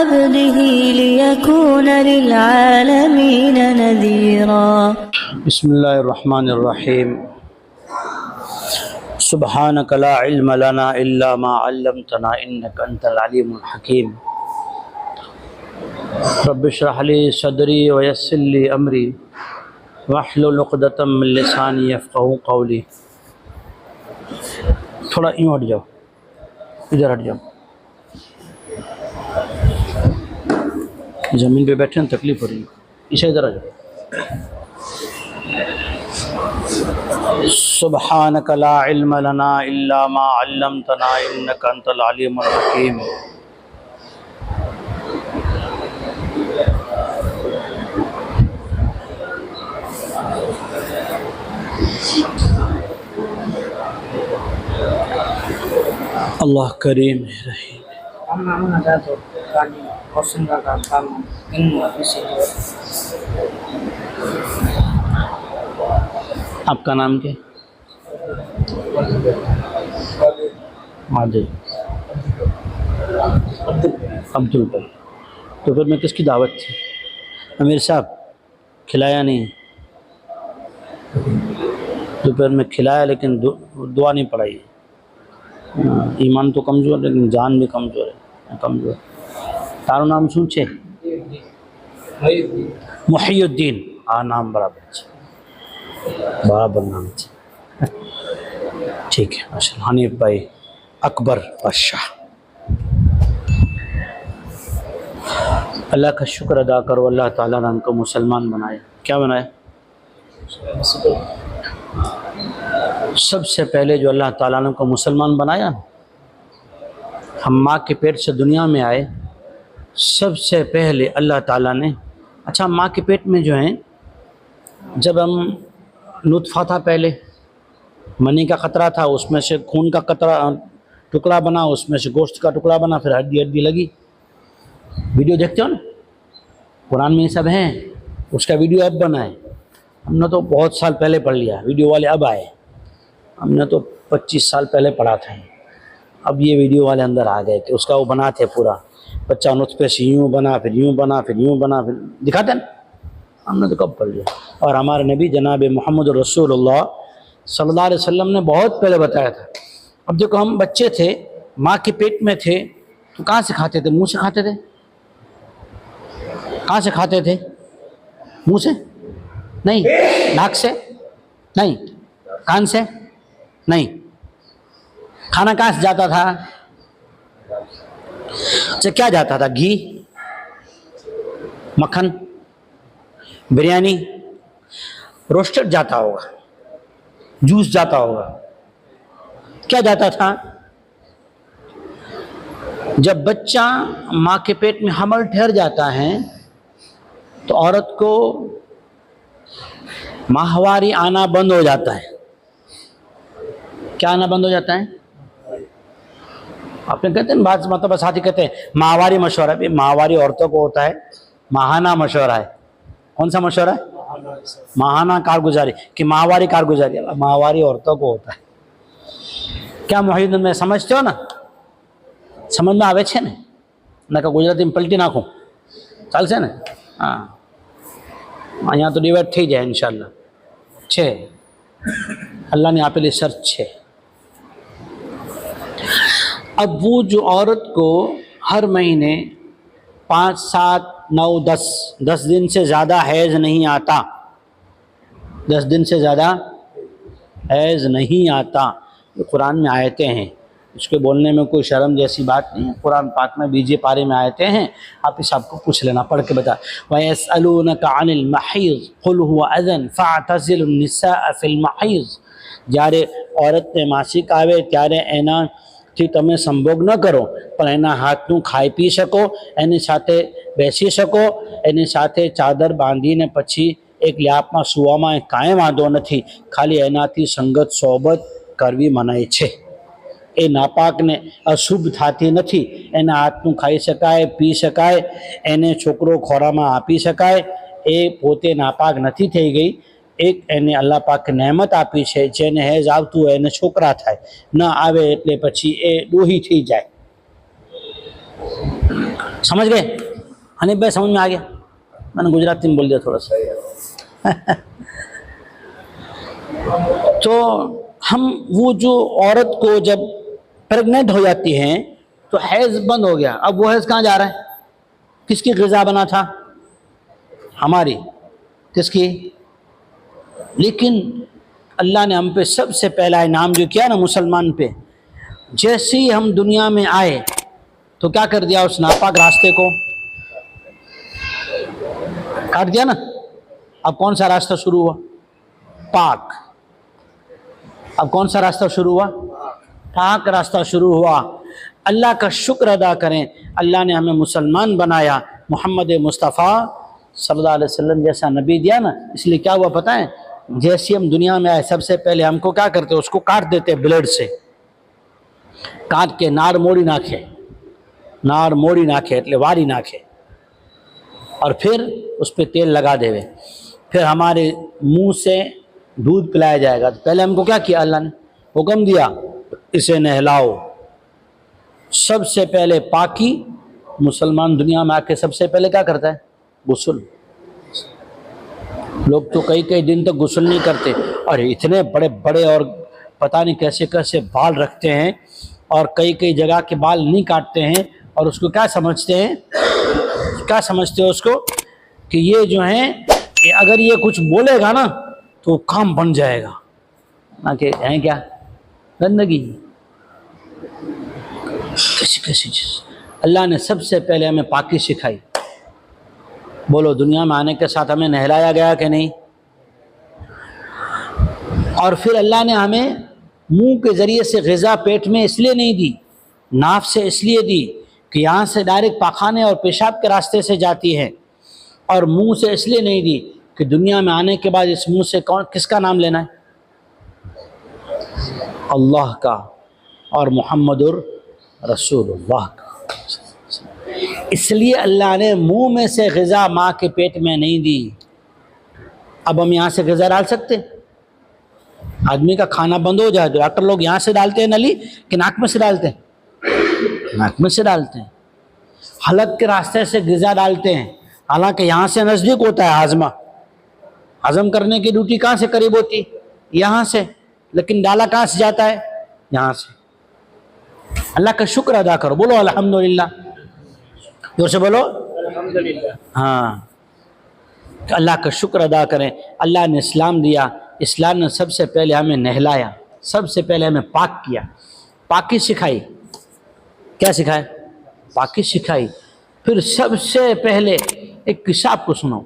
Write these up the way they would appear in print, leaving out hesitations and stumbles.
अब्दिही लियकून लिलआलमीन नज़ीरा। बिस्मिल्लाहिर्रहमानिर्रहीम। सुब्हानक ला इल्म लना इल्ला मा अल्लमतना इन्नका अंतल अलीमुल हकीम। रब्बि इश्रह ली सदरी व यस्सिर ली अमरी वहलुल उक़दतम मिन लिसानी यफ़क़हू क़ौली। थोड़ा यूँ हट जाओ, इधर हट जाओ, ज़मीन पे बैठे ना तकलीफ़ हो रही है, इसे इधर आ जाओ। सुब्हानक ला इल्म लना इल्ला मा अल्लमतना इन्नका अंतल अलीमुल हकीम। अल्लाह करीम रहीम। आपका नाम क्या? आदिल अब्दुल भाई। तो फिर मैं किसकी दावत थी? अमीर साहब खिलाया नहीं, दोपहर में खिलाया लेकिन दुआ नहीं पढ़ाई। ईमान तो कमज़ोर लेकिन जान भी कमज़ोर है, कमज़ोर। तारो नाम શું છે? मुहियुद्दीन। आ नाम बराबर છે, बराबर नाम છે। ठीक है माशाल्लाह। हनीफ भाई अकबर बादशाह। अल्लाह का शुक्र अदा करो, अल्लाह ताला ने हमको मुसलमान बनाया। क्या बनाया? सबसे पहले जो अल्लाह ताला ने हमको मुसलमान बनाया, हम माँ के पेट से दुनिया में आए, सबसे पहले अल्लाह ताला ने, अच्छा माँ के पेट में जो है जब हम नुत्फ़ा था, पहले मनी का क़तरा था, उसमें से खून का कतरा टुकड़ा बना, उसमें से गोश्त का टुकड़ा बना, फिर हड्डी हड्डी लगी। वीडियो देखते हो ना, कुरान में ये सब हैं। उसका वीडियो अब बना है, हमने तो बहुत साल पहले पढ़ लिया, वीडियो वाले अब आए। हमने तो 25 साल पहले पढ़ा था, अब ये वीडियो वाले अंदर आ गए कि उसका वो बनाते पूरा बच्चा नुत्फ़े से यूँ बना, फिर यूँ बना, फिर यूँ बना, फिर दिखाते ना। हमने तो कब पढ़ लिया। और हमारे नबी जनाब मोहम्मद रसूलुल्लाह सल्लल्लाहु अलैहि वसल्लम ने बहुत पहले बताया था। अब देखो, हम बच्चे थे, माँ के पेट में थे, तो कहाँ से खाते थे? मुँह से खाते थे। कहाँ से खाते थे? मुँह से नहीं, नाक से नहीं, कान से नहीं। खाना कहाँ से जाता था? अच्छा क्या जाता था? घी, मक्खन, बिरयानी, रोस्टेड जाता होगा, जूस जाता होगा। क्या जाता था? जब बच्चा माँ के पेट में हमल ठहर जाता है तो औरत को माहवारी आना बंद हो जाता है। क्या आना बंद हो जाता है? आपने कहते हैं बात, मतलब साथी कहते हैं माहवारी मशवरा। भी माहवारी औरतों को होता है, माहाना मशवरा है। कौन सा मशवरा है? माहाना कारगुजारी कि माहवारी कारगुजारी, माहवारी औरतों को होता है। क्या मोहिद्दीन में समझते हो ना? समझ में आवे छे ने? नका गुजराती में पलटी नाखूं चालશે ને? हाँ, અહીંયા तो डिवाइड થઈ જાય इंशाल्लाह। છે, अल्लाह ने આપેલી શરત છે। अब वो जो औरत को हर महीने 5, 7, 9, 10 दिन से ज़्यादा हैज़ नहीं आता, 10 दिन से ज़्यादा हैज़ नहीं आता, ये कुरान में आयतें हैं। इसके बोलने में कोई शर्म जैसी बात नहीं है। कुरान पाक में 20 पारे में आयतें हैं, आप इस आपको पूछ लेना, पढ़ के बता। वयसअलूनका अनिल महीज़ कुल हुवा अज़न फ़अतज़िलुन निसाअ फ़िल महीज़। જ્યારે औरतને માસિક આવે ત્યારે એનાથી તમે સંભોગ ન કરો, પણ એના હાથનું ખાઈ પી શકો, એની સાથે બેસી શકો, એની સાથે ચાદર બાંધીને પછી એક લ્યાપમાં સૂવામાં કાંઈ વાંધો નથી, ખાલી એનાથી સંગત સોબત કરવી મનાય છે। એ નાપાકને અશુભ થતી નથી, એના હાથનું ખાઈ શકાય, પી શકાય, એને છોકરો ખોરામાં આપી શકાય, એ પોતે નાપાક નથી થઈ ગઈ, એક એને અલ્લાહ પાક નહેમત આપી છે, જેને હેઝ આવતું હોય એને છોકરા થાય, ન આવે એટલે પછી એ ડોહી થઈ જાય. समझ गए हनीफ भाई? समझ में आ गया? मैंने गुजराती में बोल दिया थोड़ा सा. तो हम वो जो औरत को जब प्रेग्नेंट हो जाती हैं तो हैज़ बंद हो गया, अब वो हैज़ कहाँ जा रहा है? किसकी ग़िज़ा बना था? हमारी. किसकी? लेकिन अल्लाह ने हम पे सबसे पहला इनाम जो किया ना मुसलमान पे, जैसे ही हम दुनिया में आए तो क्या कर दिया? उस नापाक रास्ते को काट दिया ना. अब कौन सा रास्ता शुरू हुआ? पाक. अब कौन सा रास्ता शुरू हुआ? पाक रास्ता शुरू हुआ. अल्लाह का शुक्र अदा करें, अल्लाह ने हमें मुसलमान बनाया, मोहम्मद मुस्तफ़ा सल्लल्लाहु अलैहि वसल्लम जैसा नबी दिया ना. इसलिए क्या हुआ पता है? जैसे हम दुनिया में आए सबसे पहले हमको क्या करते? उसको काट देते ब्लेड से, काट के नार मोड़ी नाखे એટલે વારી નાખે, और फिर उस पर तेल लगा देवे, फिर हमारे मुंह से दूध पिलाया जाएगा. तो पहले हमको क्या किया? अल्लाह ने हुक्म दिया इसे नहलाओ. सबसे पहले पाकी. मुसलमान दुनिया में आके सबसे पहले क्या करता है? गुस्ल. लोग तो कई दिन तक गुस्ल नहीं करते और इतने बड़े बड़े और पता नहीं कैसे कैसे बाल रखते हैं, और कई जगह के बाल नहीं काटते हैं, और उसको क्या समझते हैं? क्या समझते हो उसको? कि ये जो है अगर ये कुछ बोलेगा ना तो काम बन जाएगा. ना कि हैं क्या? गंदगी. कैसी चीज़. अल्लाह ने सबसे पहले हमें पाकी सिखाई. बोलो, दुनिया में आने के साथ हमें नहलाया गया कि नहीं? और फिर अल्लाह ने हमें मुंह के ज़रिए से ग़िज़ा पेट में इसलिए नहीं दी, नाफ से इसलिए दी कि यहाँ से डायरेक्ट पाखाने और पेशाब के रास्ते से जाती है, और मुंह से इसलिए नहीं दी कि दुनिया में आने के बाद इस मुंह से किसका नाम लेना है? अल्लाह का और मुहम्मदुर रसूलुल्लाह का. इसलिए अल्लाह ने मुंह में से ग़िज़ा माँ के पेट में नहीं दी. अब हम यहाँ से ग़िज़ा डाल सकते? आदमी का खाना बंद हो जाए तो डॉक्टर लोग यहाँ से डालते हैं नली कि नाक में से डालते हैं? नाक में से डालते हैं. हलक के रास्ते से ग़िज़ा डालते हैं, हालांकि यहाँ से नज़दीक होता है हाजमा. हज़म करने की ड्यूटी कहाँ से करीब होती? यहाँ से. लेकिन डाला कहाँ से जाता है? यहाँ से. अल्लाह का शुक्र अदा करो. बोलो अल्हम्दुलिल्लाह. जोर से बोलो अल्हम्दुलिल्लाह. हाँ, अल्लाह का शुक्र अदा करें. अल्लाह ने इस्लाम दिया. इस्लाम ने सबसे पहले हमें नहलाया, सबसे पहले हमें पाक किया, पाकी सिखाई. क्या सिखाए? पाकी सिखाई. फिर सबसे पहले एक किस्सा आपको सुनाऊं.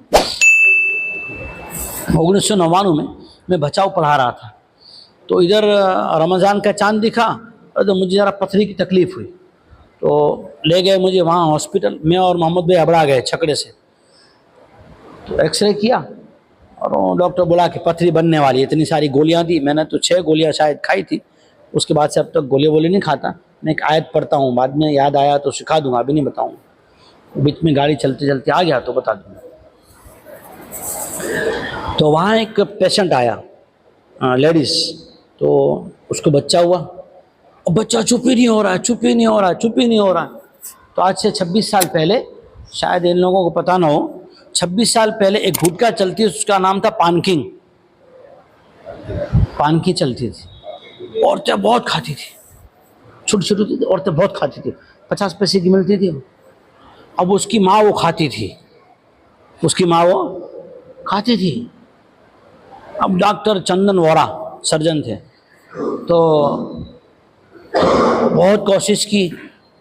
1999 में मैं बचाव पढ़ा रहा था, तो इधर रमज़ान का चांद दिखा, तो मुझे ज़रा पथरी की तकलीफ़ हुई, तो ले गए मुझे वहाँ हॉस्पिटल. मैं और मोहम्मद भाई हबड़ा गए छकड़े से. तो एक्सरे किया और डॉक्टर बोला कि पथरी बनने वाली है. इतनी सारी गोलियां दी. मैंने तो 6 गोलियां शायद खाई थी. उसके बाद से अब तक गोली नहीं खाता. मैं एक आयत पढ़ता हूँ, बाद में याद आया तो सिखा दूंगा, अभी नहीं बताऊँगा. बीच में गाड़ी चलते चलते आ गया तो बता दूँगा. तो वहाँ एक पेशेंट आया, लेडीज़, तो उसको बच्चा हुआ. और बच्चा चुप ही नहीं हो रहा. तो आज से 26 साल पहले, शायद इन लोगों को पता ना हो, 26 साल पहले एक गुटखा चलती, उसका नाम था पानकिंग. पानकी चलती थी. औरतें बहुत खाती थी, छोटी थी औरतें बहुत खाती थी. 50 पैसे की मिलती थी. अब उसकी माँ वो खाती थी. अब डॉक्टर चंदन वोरा सर्जन थे, तो बहुत कोशिश की,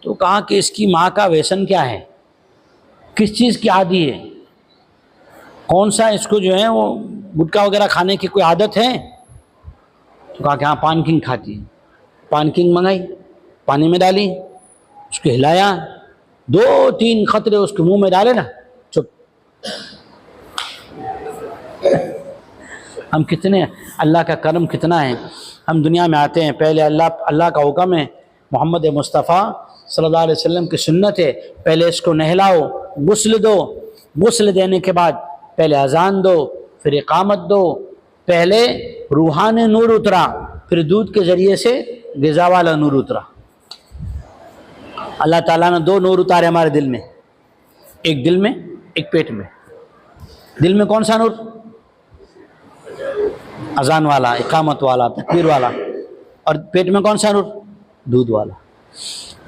तो कहा कि इसकी माँ का व्यसन क्या है, किस चीज़ की आदी है, कौन सा इसको जो है वो गुटखा वगैरह खाने की कोई आदत है. तो कहा कि हाँ पानकिंग खाती है. पानकिंग मंगाई, पानी में डाली, उसको हिलाया, 2-3 खतरे उसके मुंह में डाले ना, चुप. हम कितने, अल्लाह का करम कितना है. हम दुनिया में आते हैं, पहले अल्लाह का हुक्म है, मोहम्मद मुस्तफ़ा सल्लल्लाहु अलैहि वसल्लम की सुन्नत है, पहले इसको नहलाओ, गुस्ल दो, गुस्ल देने के बाद पहले अजान दो, फिर इकामत दो, पहले रूहानी नूर उतरा, फिर दूध के ज़रिए से ग़िज़ा वाला नूर उतरा। अल्लाह ताला ने दो नूर उतारे हमारे दिल में, एक दिल में एक पेट में। दिल में कौन सा नूर? अजान वाला, इकामत वाला, तकबीर वाला। और पेट में कौन सा नूर? दूध वाला।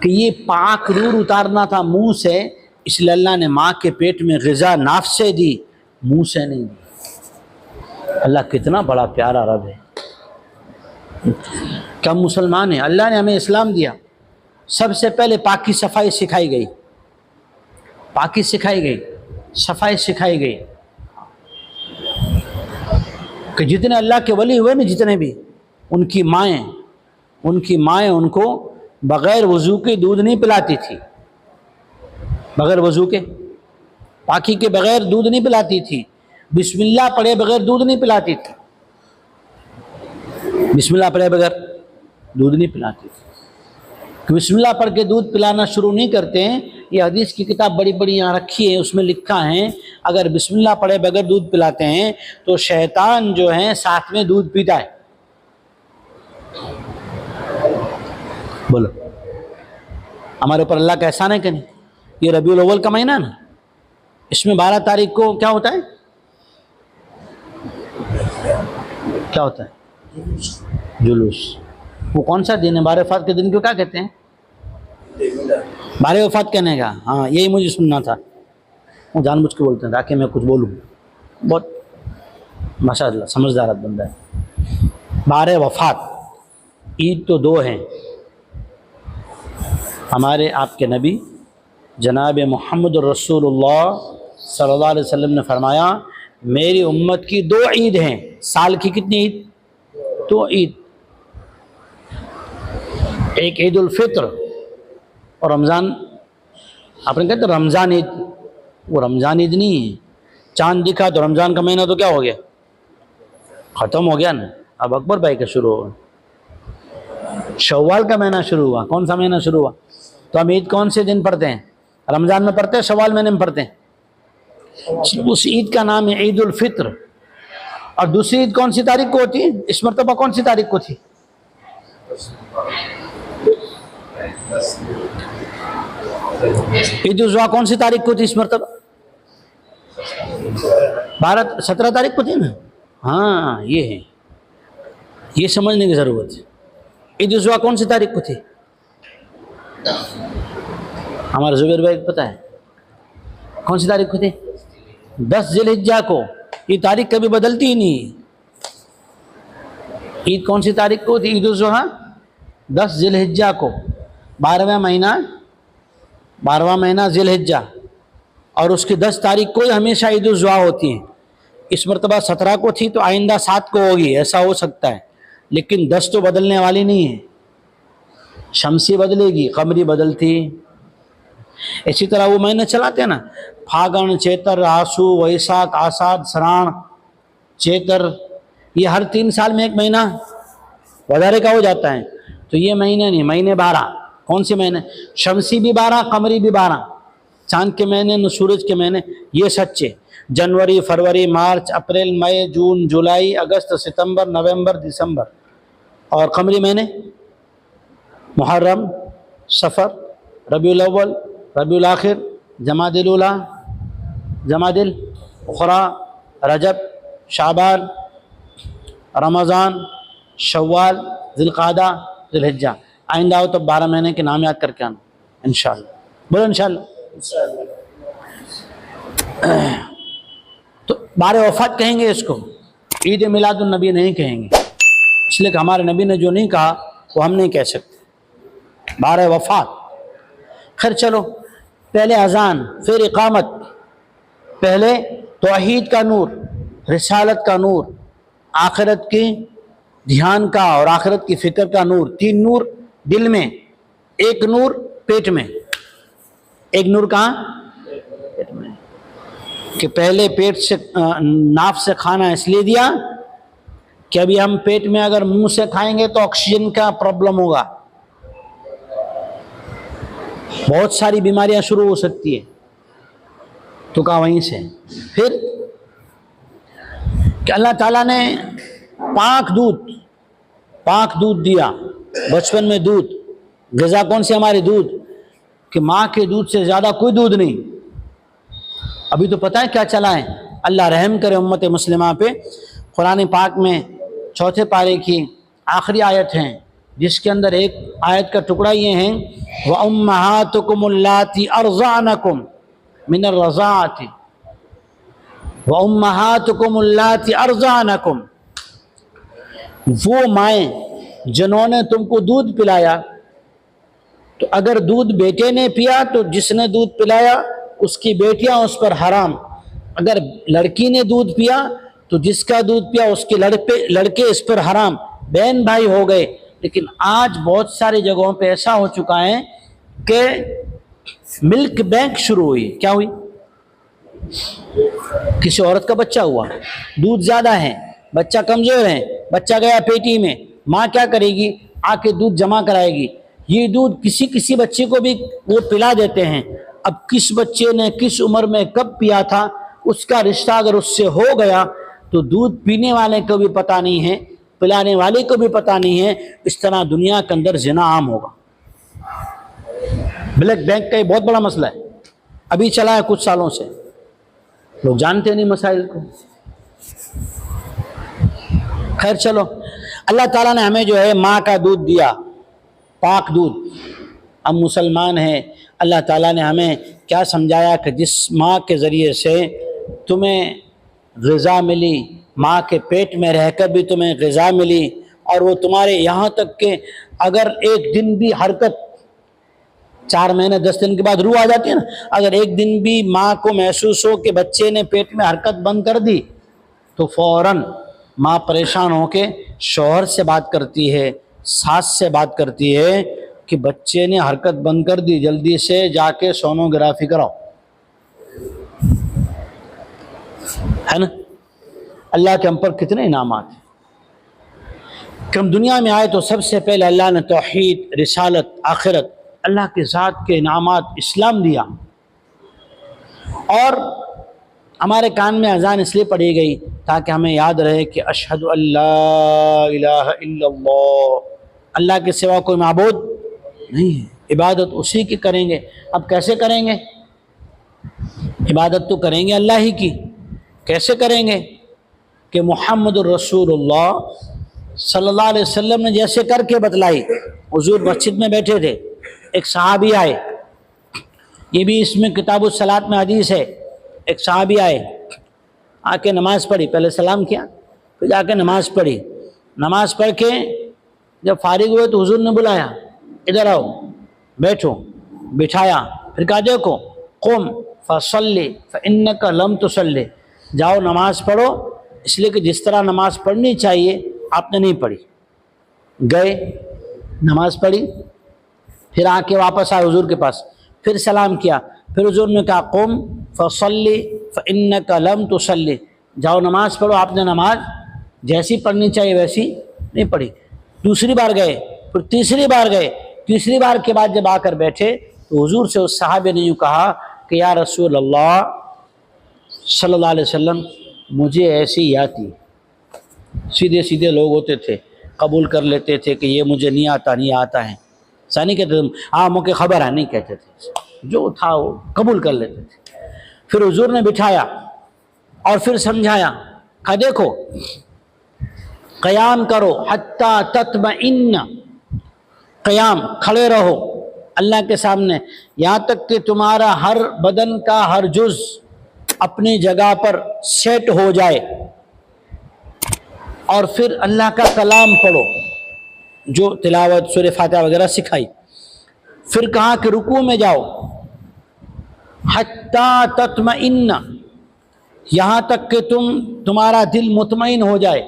कि ये पाक नूर उतारना था मुंह से, इसलिए अल्लाह ने माँ के पेट में ग़िज़ा नाफ़ से दी, मुंह से नहीं दी। अल्लाह कितना बड़ा प्यारा रब है। क्या मुसलमान है? अल्लाह ने हमें इस्लाम दिया, सबसे पहले पाकी सफाई सिखाई गई, पाकी सिखाई गई, सफाई सिखाई गई। कि जितने अल्लाह के वली हुए ना, जितने भी, उनकी माएँ उनको बग़ैर वज़ू के दूध नहीं पिलाती थी, बग़ैर वज़ू के, पाकी के बग़ैर दूध नहीं पिलाती थी, बिस्मिल्लाह पढ़े बग़ैर दूध नहीं पिलाती थी, बिस्मिल्लाह पढ़े बग़ैर दूध नहीं पिलाती थी। कि बिस्मिल्लाह पढ़ के दूध पिलाना शुरू नहीं करते हैं। ये हदीस की किताब बड़ी बड़ी यहाँ रखी है, उसमें लिखा है अगर बिस्मिल्लाह पढ़े बगैर दूध पिलाते हैं तो शैतान जो है साथ में दूध पीता है। बोलो, हमारे ऊपर अल्लाह का एहसान है कि नहीं? ये रबीउल अव्वल का महीना ना, इसमें 12 तारीख को क्या होता है? क्या होता है? जुलूस। वो कौन सा दिन है? 12 वफ़ात के दिन को क्या कहते हैं? 12 वफ़ात कहने का। हाँ, यही मुझे सुनना था। वो जानबूझ के बोलते हैं ताकि मैं कुछ बोलूँ। बहुत माशाअल्लाह समझदार बंदा है। 12 वफ़ात, ईद तो 2 हैं। हमारे आपके नबी जनाब मोहम्मद रसूलुल्लाह सल्लल्लाहु अलैहि वसल्लम ने फरमाया, मेरी उम्मत की 2 ईद हैं। साल की कितनी ईद? 2 ईद। एक ईद उल फित्र और रमज़ान। आपने कहते रमज़ान ईद, वो रमज़ान ईद नहीं है। चांद दिखा तो रमज़ान का महीना तो क्या हो गया? ख़त्म हो गया ना। अब अकबर भाई का शुरू हुआ, शव्वाल का महीना शुरू हुआ। कौन सा महीना शुरू हुआ? तो हम ईद कौन से दिन पढ़ते हैं? रमज़ान में पढ़ते हैं, शव्वाल महीने में पढ़ते हैं। उस ईद का नाम है ईद उल फित्र। और दूसरी ईद कौन सी तारीख को होती है? इस मरतबा कौन सी तारीख को थी? ईद उल जुहा कौन सी तारीख को थी इस मरतबा? 17 तारीख को थी ना। हाँ, ये है, ये समझने की ज़रूरत है। ईद उल जुहा कौन सी तारीख को थी? हमारे जुबैर भाई को पता है कौन सी तारीख को थी? 10 ज़िलहिज्जा को। ये तारीख कभी बदलती ही नहीं। ईद कौन सी तारीख को थी? ईद उल जुहा 10 ज़िलहिज्जा को, 12वां महीना ज़िलहिज्जा, और उसकी 10 तारीख को ही हमेशा ईद उल जुहा होती है। इस मरतबा 17 को थी तो आइंदा 7 को होगी, ऐसा हो सकता है। लेकिन 10 तो बदलने वाली नहीं है। शमसी बदलेगी, कमरी बदलती। इसी तरह वो महीने चलाते हैं ना, फागण, चैतर, आसू, वैशाख, आषाढ़, श्रावण, चैतर, ये हर 3 साल में एक महीना वधारे का हो जाता है। तो ये महीने नहीं, महीने 12। कौन से महीने? शमसी भी 12, कमरी भी 12। चांद के महीने न सूरज के महीने, ये सच्चे। जनवरी, फरवरी, मार्च, अप्रैल, मई, जून, जुलाई, अगस्त, सितंबर, नवंबर, दिसंबर। और कमरी महीने मुहर्रम, सफ़र, रबीउल अव्वल, रबीउल आखिर, जमादिल उला, जमादिल उखरा, रजब, शाबान, रमज़ान, शव्वाल, ज़िलक़ादा, ज़िलहिज्जा। आइंदा हो तो 12 महीने के नाम याद करके आना इंशाअल्लाह। बोलो इंशाअल्लाह। तो 12 वफ़ात कहेंगे इसको, ईद मिलादुन नबी नहीं कहेंगे, इसलिए कि हमारे नबी ने जो नहीं कहा वो हम नहीं कह सकते। 12 वफ़ात। खैर चलो, पहले अजान, फिर इकामत, पहले तौहीद का नूर, रिसालत का नूर, आखिरत की ध्यान का और आखिरत की फ़िक्र का नूर। 3 नूर दिल में, 1 नूर पेट में। 1 नूर कहाँ? पेट में। कि पहले पेट से नाफ से खाना इसलिए दिया कि अभी हम पेट में अगर मुंह से खाएंगे तो ऑक्सीजन का प्रॉब्लम होगा, बहुत सारी बीमारियां शुरू हो सकती है। तो कहा वहीं से। फिर कि अल्लाह ताला ने पाक दूध दिया, बचपन में दूध, ग़िज़ा कौन सी हमारी दूध, कि माँ के दूध से ज़्यादा कोई दूध नहीं। अभी तो पता है क्या चला है, अल्लाह रहम करे उम्मत मुस्लिमा पे। कुरान पाक में 4 पारे की आखिरी आयत है, जिसके अंदर एक आयत का टुकड़ा ये है, व उम्महातुकुम अल्लाती अर्ज़अनकुम मिनर रज़ाअति, व उम्महातुकुम अल्लाती अर्ज़अनकुम, वो माएँ जिन्होंने तुमको दूध पिलाया। तो अगर दूध बेटे ने पिया तो जिसने दूध पिलाया उसकी बेटियां उस पर हराम, अगर लड़की ने दूध पिया तो जिसका दूध पिया उसके लड़के इस पर हराम, बहन भाई हो गए। लेकिन आज बहुत सारी जगहों पे ऐसा हो चुका है कि मिल्क बैंक शुरू हुई। क्या हुई? किसी औरत का बच्चा हुआ, दूध ज्यादा है, बच्चा कमजोर है, बच्चा गया पेटी में, माँ क्या करेगी? आके दूध जमा कराएगी। ये दूध किसी किसी बच्चे को भी वो पिला देते हैं। अब किस बच्चे ने किस उम्र में कब पिया था, उसका रिश्ता अगर उससे हो गया तो दूध पीने वाले को भी पता नहीं है, पिलाने वाले को भी पता नहीं है। इस तरह दुनिया के अंदर जिना आम होगा। ब्लैक बैंक का ये बहुत बड़ा मसला है, अभी चला है कुछ सालों से, लोग जानते नहीं मसाइल को। खैर चलो, अल्लाह ताला ने हमें जो है माँ का दूध दिया, पाक दूध। हम मुसलमान हैं, अल्लाह ताला ने हमें क्या समझाया कि जिस माँ के ज़रिए से तुम्हें ग़िज़ा मिली, माँ के पेट में रहकर भी तुम्हें ग़िज़ा मिली, और वो तुम्हारे यहाँ तक के अगर एक दिन भी हरकत, 4 महीने 10 दिन के बाद रूह आ जाती है ना, अगर एक दिन भी माँ को महसूस हो कि बच्चे ने पेट में हरकत बंद कर दी तो फ़ौरन माँ परेशान होके शौहर से बात करती है, सास से बात करती है कि बच्चे ने हरकत बंद कर दी, जल्दी से जाके सोनोग्राफी कराओ, है ना। अल्लाह के हम पर कितने इनामात हैं कि हम दुनिया में आए तो सबसे पहले अल्लाह ने तौहीद, रिसालत, आखिरत, अल्लाह के ज़ात के इनामात, इस्लाम दिया। और हमारे कान में अजान इसलिए पढ़ी गई ताकि हमें याद रहे कि अशहदु अल्ला इलाहा इल्लल्लाह, अल्लाह के सिवा कोई माबूद नहीं है, इबादत उसी की करेंगे। अब कैसे करेंगे? इबादत तो करेंगे अल्लाह ही की। कैसे करेंगे? कि मुहम्मदुर रसूलुल्लाह सल्लल्लाहु अलैहि वसल्लम ने जैसे करके बतलाई। हुजूर मस्जिद में बैठे थे, एक सहाबी आए, ये भी इसमें किताबुस सलात में हदीस है। एक सहाबी आए, आके नमाज पढ़ी, पहले सलाम किया, फिर जाके नमाज पढ़ी। नमाज पढ़ के जब फारिग हुए तो हुजूर ने बुलाया, इधर आओ, बैठो, बिठाया, फिर कहा देखो कुम फसल्ली फइन्नका लम तुसल्ली, जाओ नमाज पढ़ो, इसलिए कि जिस तरह नमाज पढ़नी चाहिए आपने नहीं पढ़ी। गए, नमाज पढ़ी, फिर आके वापस आए हुजूर के पास, फिर सलाम किया, फिर हुजूर ने कहा कुम फसल्ली फइन्नका लम तुसल्ली, जाओ नमाज पढ़ो, आपने नमाज जैसी पढ़नी चाहिए वैसी नहीं पढ़ी। दूसरी बार गए, फिर तीसरी बार गए। तीसरी बार के बाद जब आकर बैठे तो हुजूर से उस सहाबे ने यूँ कहा कि या रसूल अल्लाह सल्लल्लाहु अलैहि वसल्लम, मुझे ऐसी आती। सीधे सीधे लोग होते थे, कबूल कर लेते थे कि ये मुझे नहीं आता, नहीं आता है, ऐसा नहीं कहते थे, हाँ मुझे खबर है, नहीं कहते थे, जो था वो कबूल कर लेते थे। फिर हुजूर ने बिठाया और फिर समझाया, कहा देखो क़याम करो हत्ता तत्मइन्न, क़याम, खड़े रहो अल्लाह के सामने यहाँ तक कि तुम्हारा हर बदन का हर जुज़ अपनी जगह पर सेट हो जाए, और फिर अल्लाह का कलाम पढ़ो, जो तिलावत सूरह फातिहा वगैरह सिखाई। फिर कहा कि रुकू में जाओ हत्ता तत्मइन्न, यहाँ तक कि तुम्हारा दिल मुतमईन हो जाए,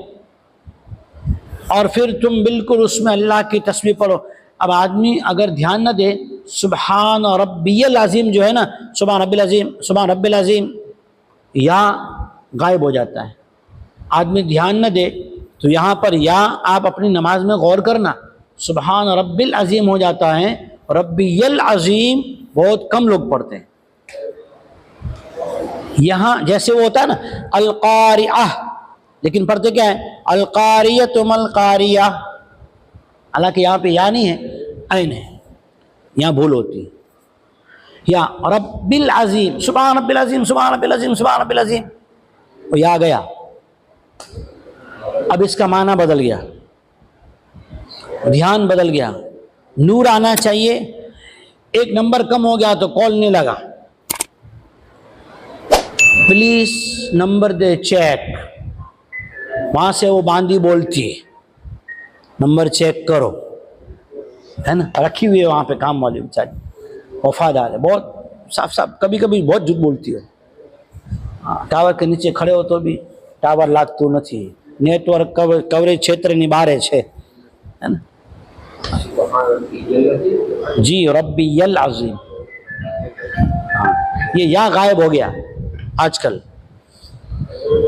और फिर तुम बिल्कुल उसमें अल्लाह की तस्बीह पढ़ो। अब आदमी अगर ध्यान न दे, सुबहान रब्बियल अज़ीम जो है ना, सुबहान रब्बिल अज़ीम, सुबहान रब्बिल अज़ीम, या गायब हो जाता है। आदमी ध्यान न दे तो यहाँ पर या आप अपनी नमाज में गौर करना, सुबहान रब्बिल अज़ीम हो जाता है, रब्बियल अज़ीम बहुत कम लोग पढ़ते हैं। यहाँ जैसे वो होता है ना अल क़ारिअह, लेकिन पढ़ते क्या है, अल-क़ारियतु मल-क़ारिया। हालांकि यहाँ पे या नहीं है, ऐन है, यहाँ भूल होती है। या रब्बिल अज़ीम, सुभान रब्बिल अज़ीम, सुभान रब्बिल अज़ीम, सुभान रब्बिल अज़ीम, वो या गया। अब इसका माना बदल गया, ध्यान बदल गया, नूर आना चाहिए, एक नंबर कम हो गया तो कॉल नहीं लगा, प्लीज नंबर दे चेक, वहां से वो बांदी बोलती है नंबर चेक करो, है ना, रखी हुई है वहां पे काम वाली बेचारी, वफादार है, बहुत साफ साफ, कभी कभी बहुत झूठ बोलती है। टावर के नीचे खड़े हो तो भी टावर लागતું નથી, नेटवर्क कवरेज क्षेत्र ની બહાર છે, है ना। जी रब्बियल अज़ीम, हाँ, ये या गायब हो गया आजकल।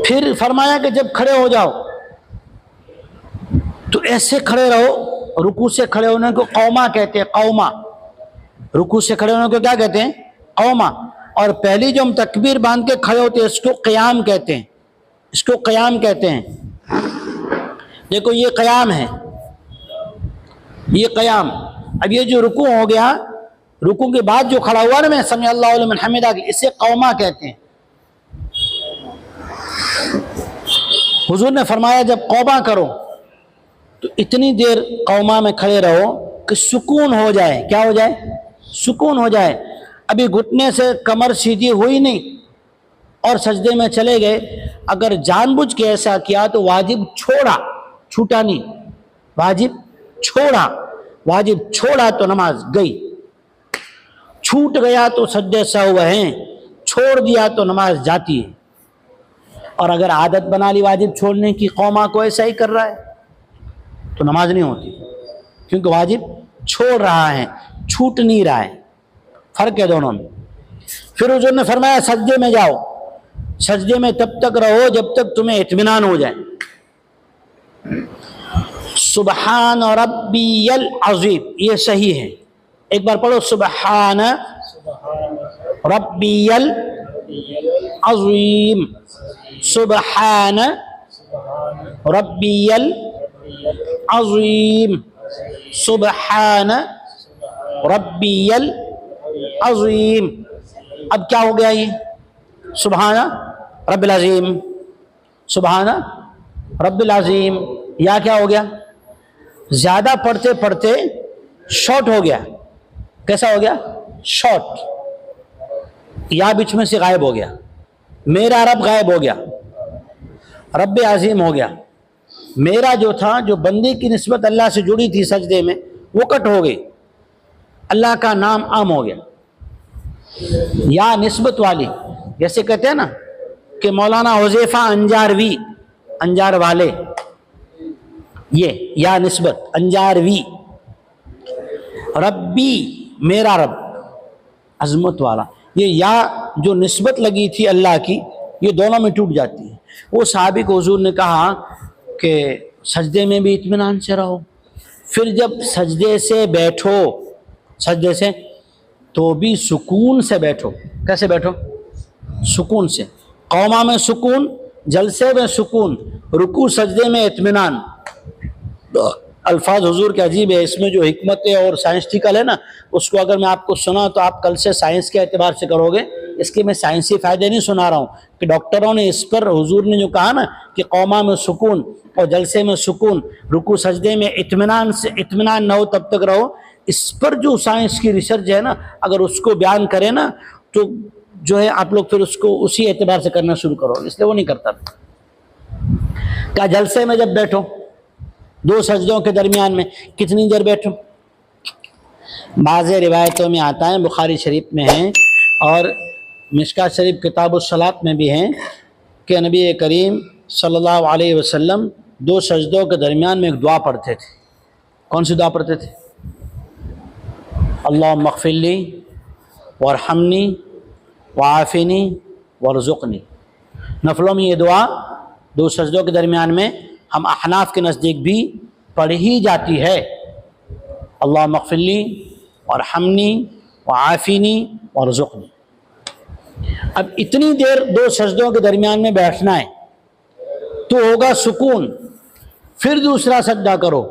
फिर फरमाया कि जब खड़े हो जाओ तो ऐसे खड़े रहो, रुकू से खड़े होने को कौमा कहते हैं, कौमा, रुकू से खड़े होने को क्या कहते हैं, कौमा। और पहली जो हम तकबीर बांध के खड़े होते हैं इसको क़याम कहते हैं, इसको क़याम कहते हैं। देखो ये क़याम है, ये क़याम। अब ये जो रुकू हो गया, रुकू के बाद जो खड़ा हुआ ना, मैं समी अल्लाहु लिमन हमिदा, इसे कौमा कहते हैं। हुजूर ने फरमाया जब कौमा करो तो इतनी देर कौमा में खड़े रहो कि सुकून हो जाए, क्या हो जाए, सुकून हो जाए। अभी घुटने से कमर सीधी हुई नहीं और सजदे में चले गए, अगर जानबूझ के ऐसा किया तो वाजिब छोड़ा, छूटा नहीं, वाजिब छोड़ा, वाजिब छोड़ा तो नमाज गई, छूट गया तो सजदे सहव हैं, छोड़ दिया तो नमाज जाती है। और अगर आदत बना ली वाजिब छोड़ने की, कौमा को ऐसा ही कर रहा है तो नमाज नहीं होती, क्योंकि वाजिब छोड़ रहा है, छूट नहीं रहा है, फर्क है दोनों में। फिर हुजूर ने फरमाया सजदे में जाओ, सजदे में तब तक रहो जब तक तुम्हें इत्मीनान हो जाए। सुबहान रब्बियल अज़ीम, ये सही है, एक बार पढ़ो, सुबहान रब्बियल अज़ीम, सुबहान रब्बियल अज़ीम, सुबहान रब्बियल अज़ीम। अब क्या हो गया ये, सुबहान रब्बिल अज़ीम, सुबहान रब्बिल अज़ीम, या क्या हो गया, ज्यादा पढ़ते पढ़ते शॉर्ट हो गया। कैसा हो गया, शॉर्ट, या बीच में से गायब हो गया, मेरा रब गायब हो गया, रब्बे अज़ीम हो गया। मेरा जो था, जो बंदे की निस्बत अल्लाह से जुड़ी थी सजदे में, वो कट हो गई, अल्लाह का नाम आम हो गया। या निस्बत वाली, जैसे कहते हैं ना कि मौलाना हुज़ैफा अंजारवी, अंजार वाले, ये या निस्बत अंजारवी। रब्बी मेरा रब, अजमत वाला, ये या जो निस्बत लगी थी अल्लाह की, ये दोनों में टूट जाती है। वो सहाबी को हुजूर ने कहा कि सजदे में भी इत्मीनान से रहो, फिर जब सजदे से बैठो, सजदे से तो भी सुकून से बैठो। कैसे बैठो, सुकून से, कौमा में सुकून, जलसे में सुकून, रुकू सजदे में इत्मीनान। अल्फाज हुजूर के अजीब है, इसमें जो हिकमत है और साइंटिफिकल है ना, उसको अगर मैं आपको सुना तो आप कल से साइंस के एतबार से करोगे। इसके मैं साइंसी फ़ायदे नहीं सुना रहा हूँ कि डॉक्टरों ने इस पर, हुजूर ने जो कहा ना कि कौमा में सुकून और जलसे में सुकून, रुकू सजदे में इत्मीनान से, इत्मीनान न हो तब तक रहो, इस पर जो साइंस की रिसर्च है ना, अगर उसको बयान करें ना तो जो है आप लोग फिर उसको उसी एतबार से करना शुरू करो, इसलिए वो नहीं करता। क्या जलसे में जब बैठो, दो सजदों के दरमियान में कितनी देर बैठो? बाज़ रिवायतों में आता है, बुखारी शरीफ में है और मिशकात शरीफ किताबुस सलात में भी हैं कि नबी करीम सल्लल्लाहु अलैहि वसल्लम दो सजदों के दरमियान में एक दुआ पढ़ते थे। कौन सी दुआ पढ़ते थे? अल्लाहुम्मा अग़फ़िरली वरहमनी वआफ़िनी वरज़ुक़नी। नफलों में ये दुआ दो सजदों के दरमियान में हम अहनाफ के नज़दीक भी पढ़ी ही जाती है। अल्लाहुम्मा अग़फ़िरली वरहमनी वआफ़िनी वरज़ुक़नी। अब इतनी देर दो सजदों के दरमियान में बैठना है तो होगा सुकून, फिर दूसरा सजदा करो।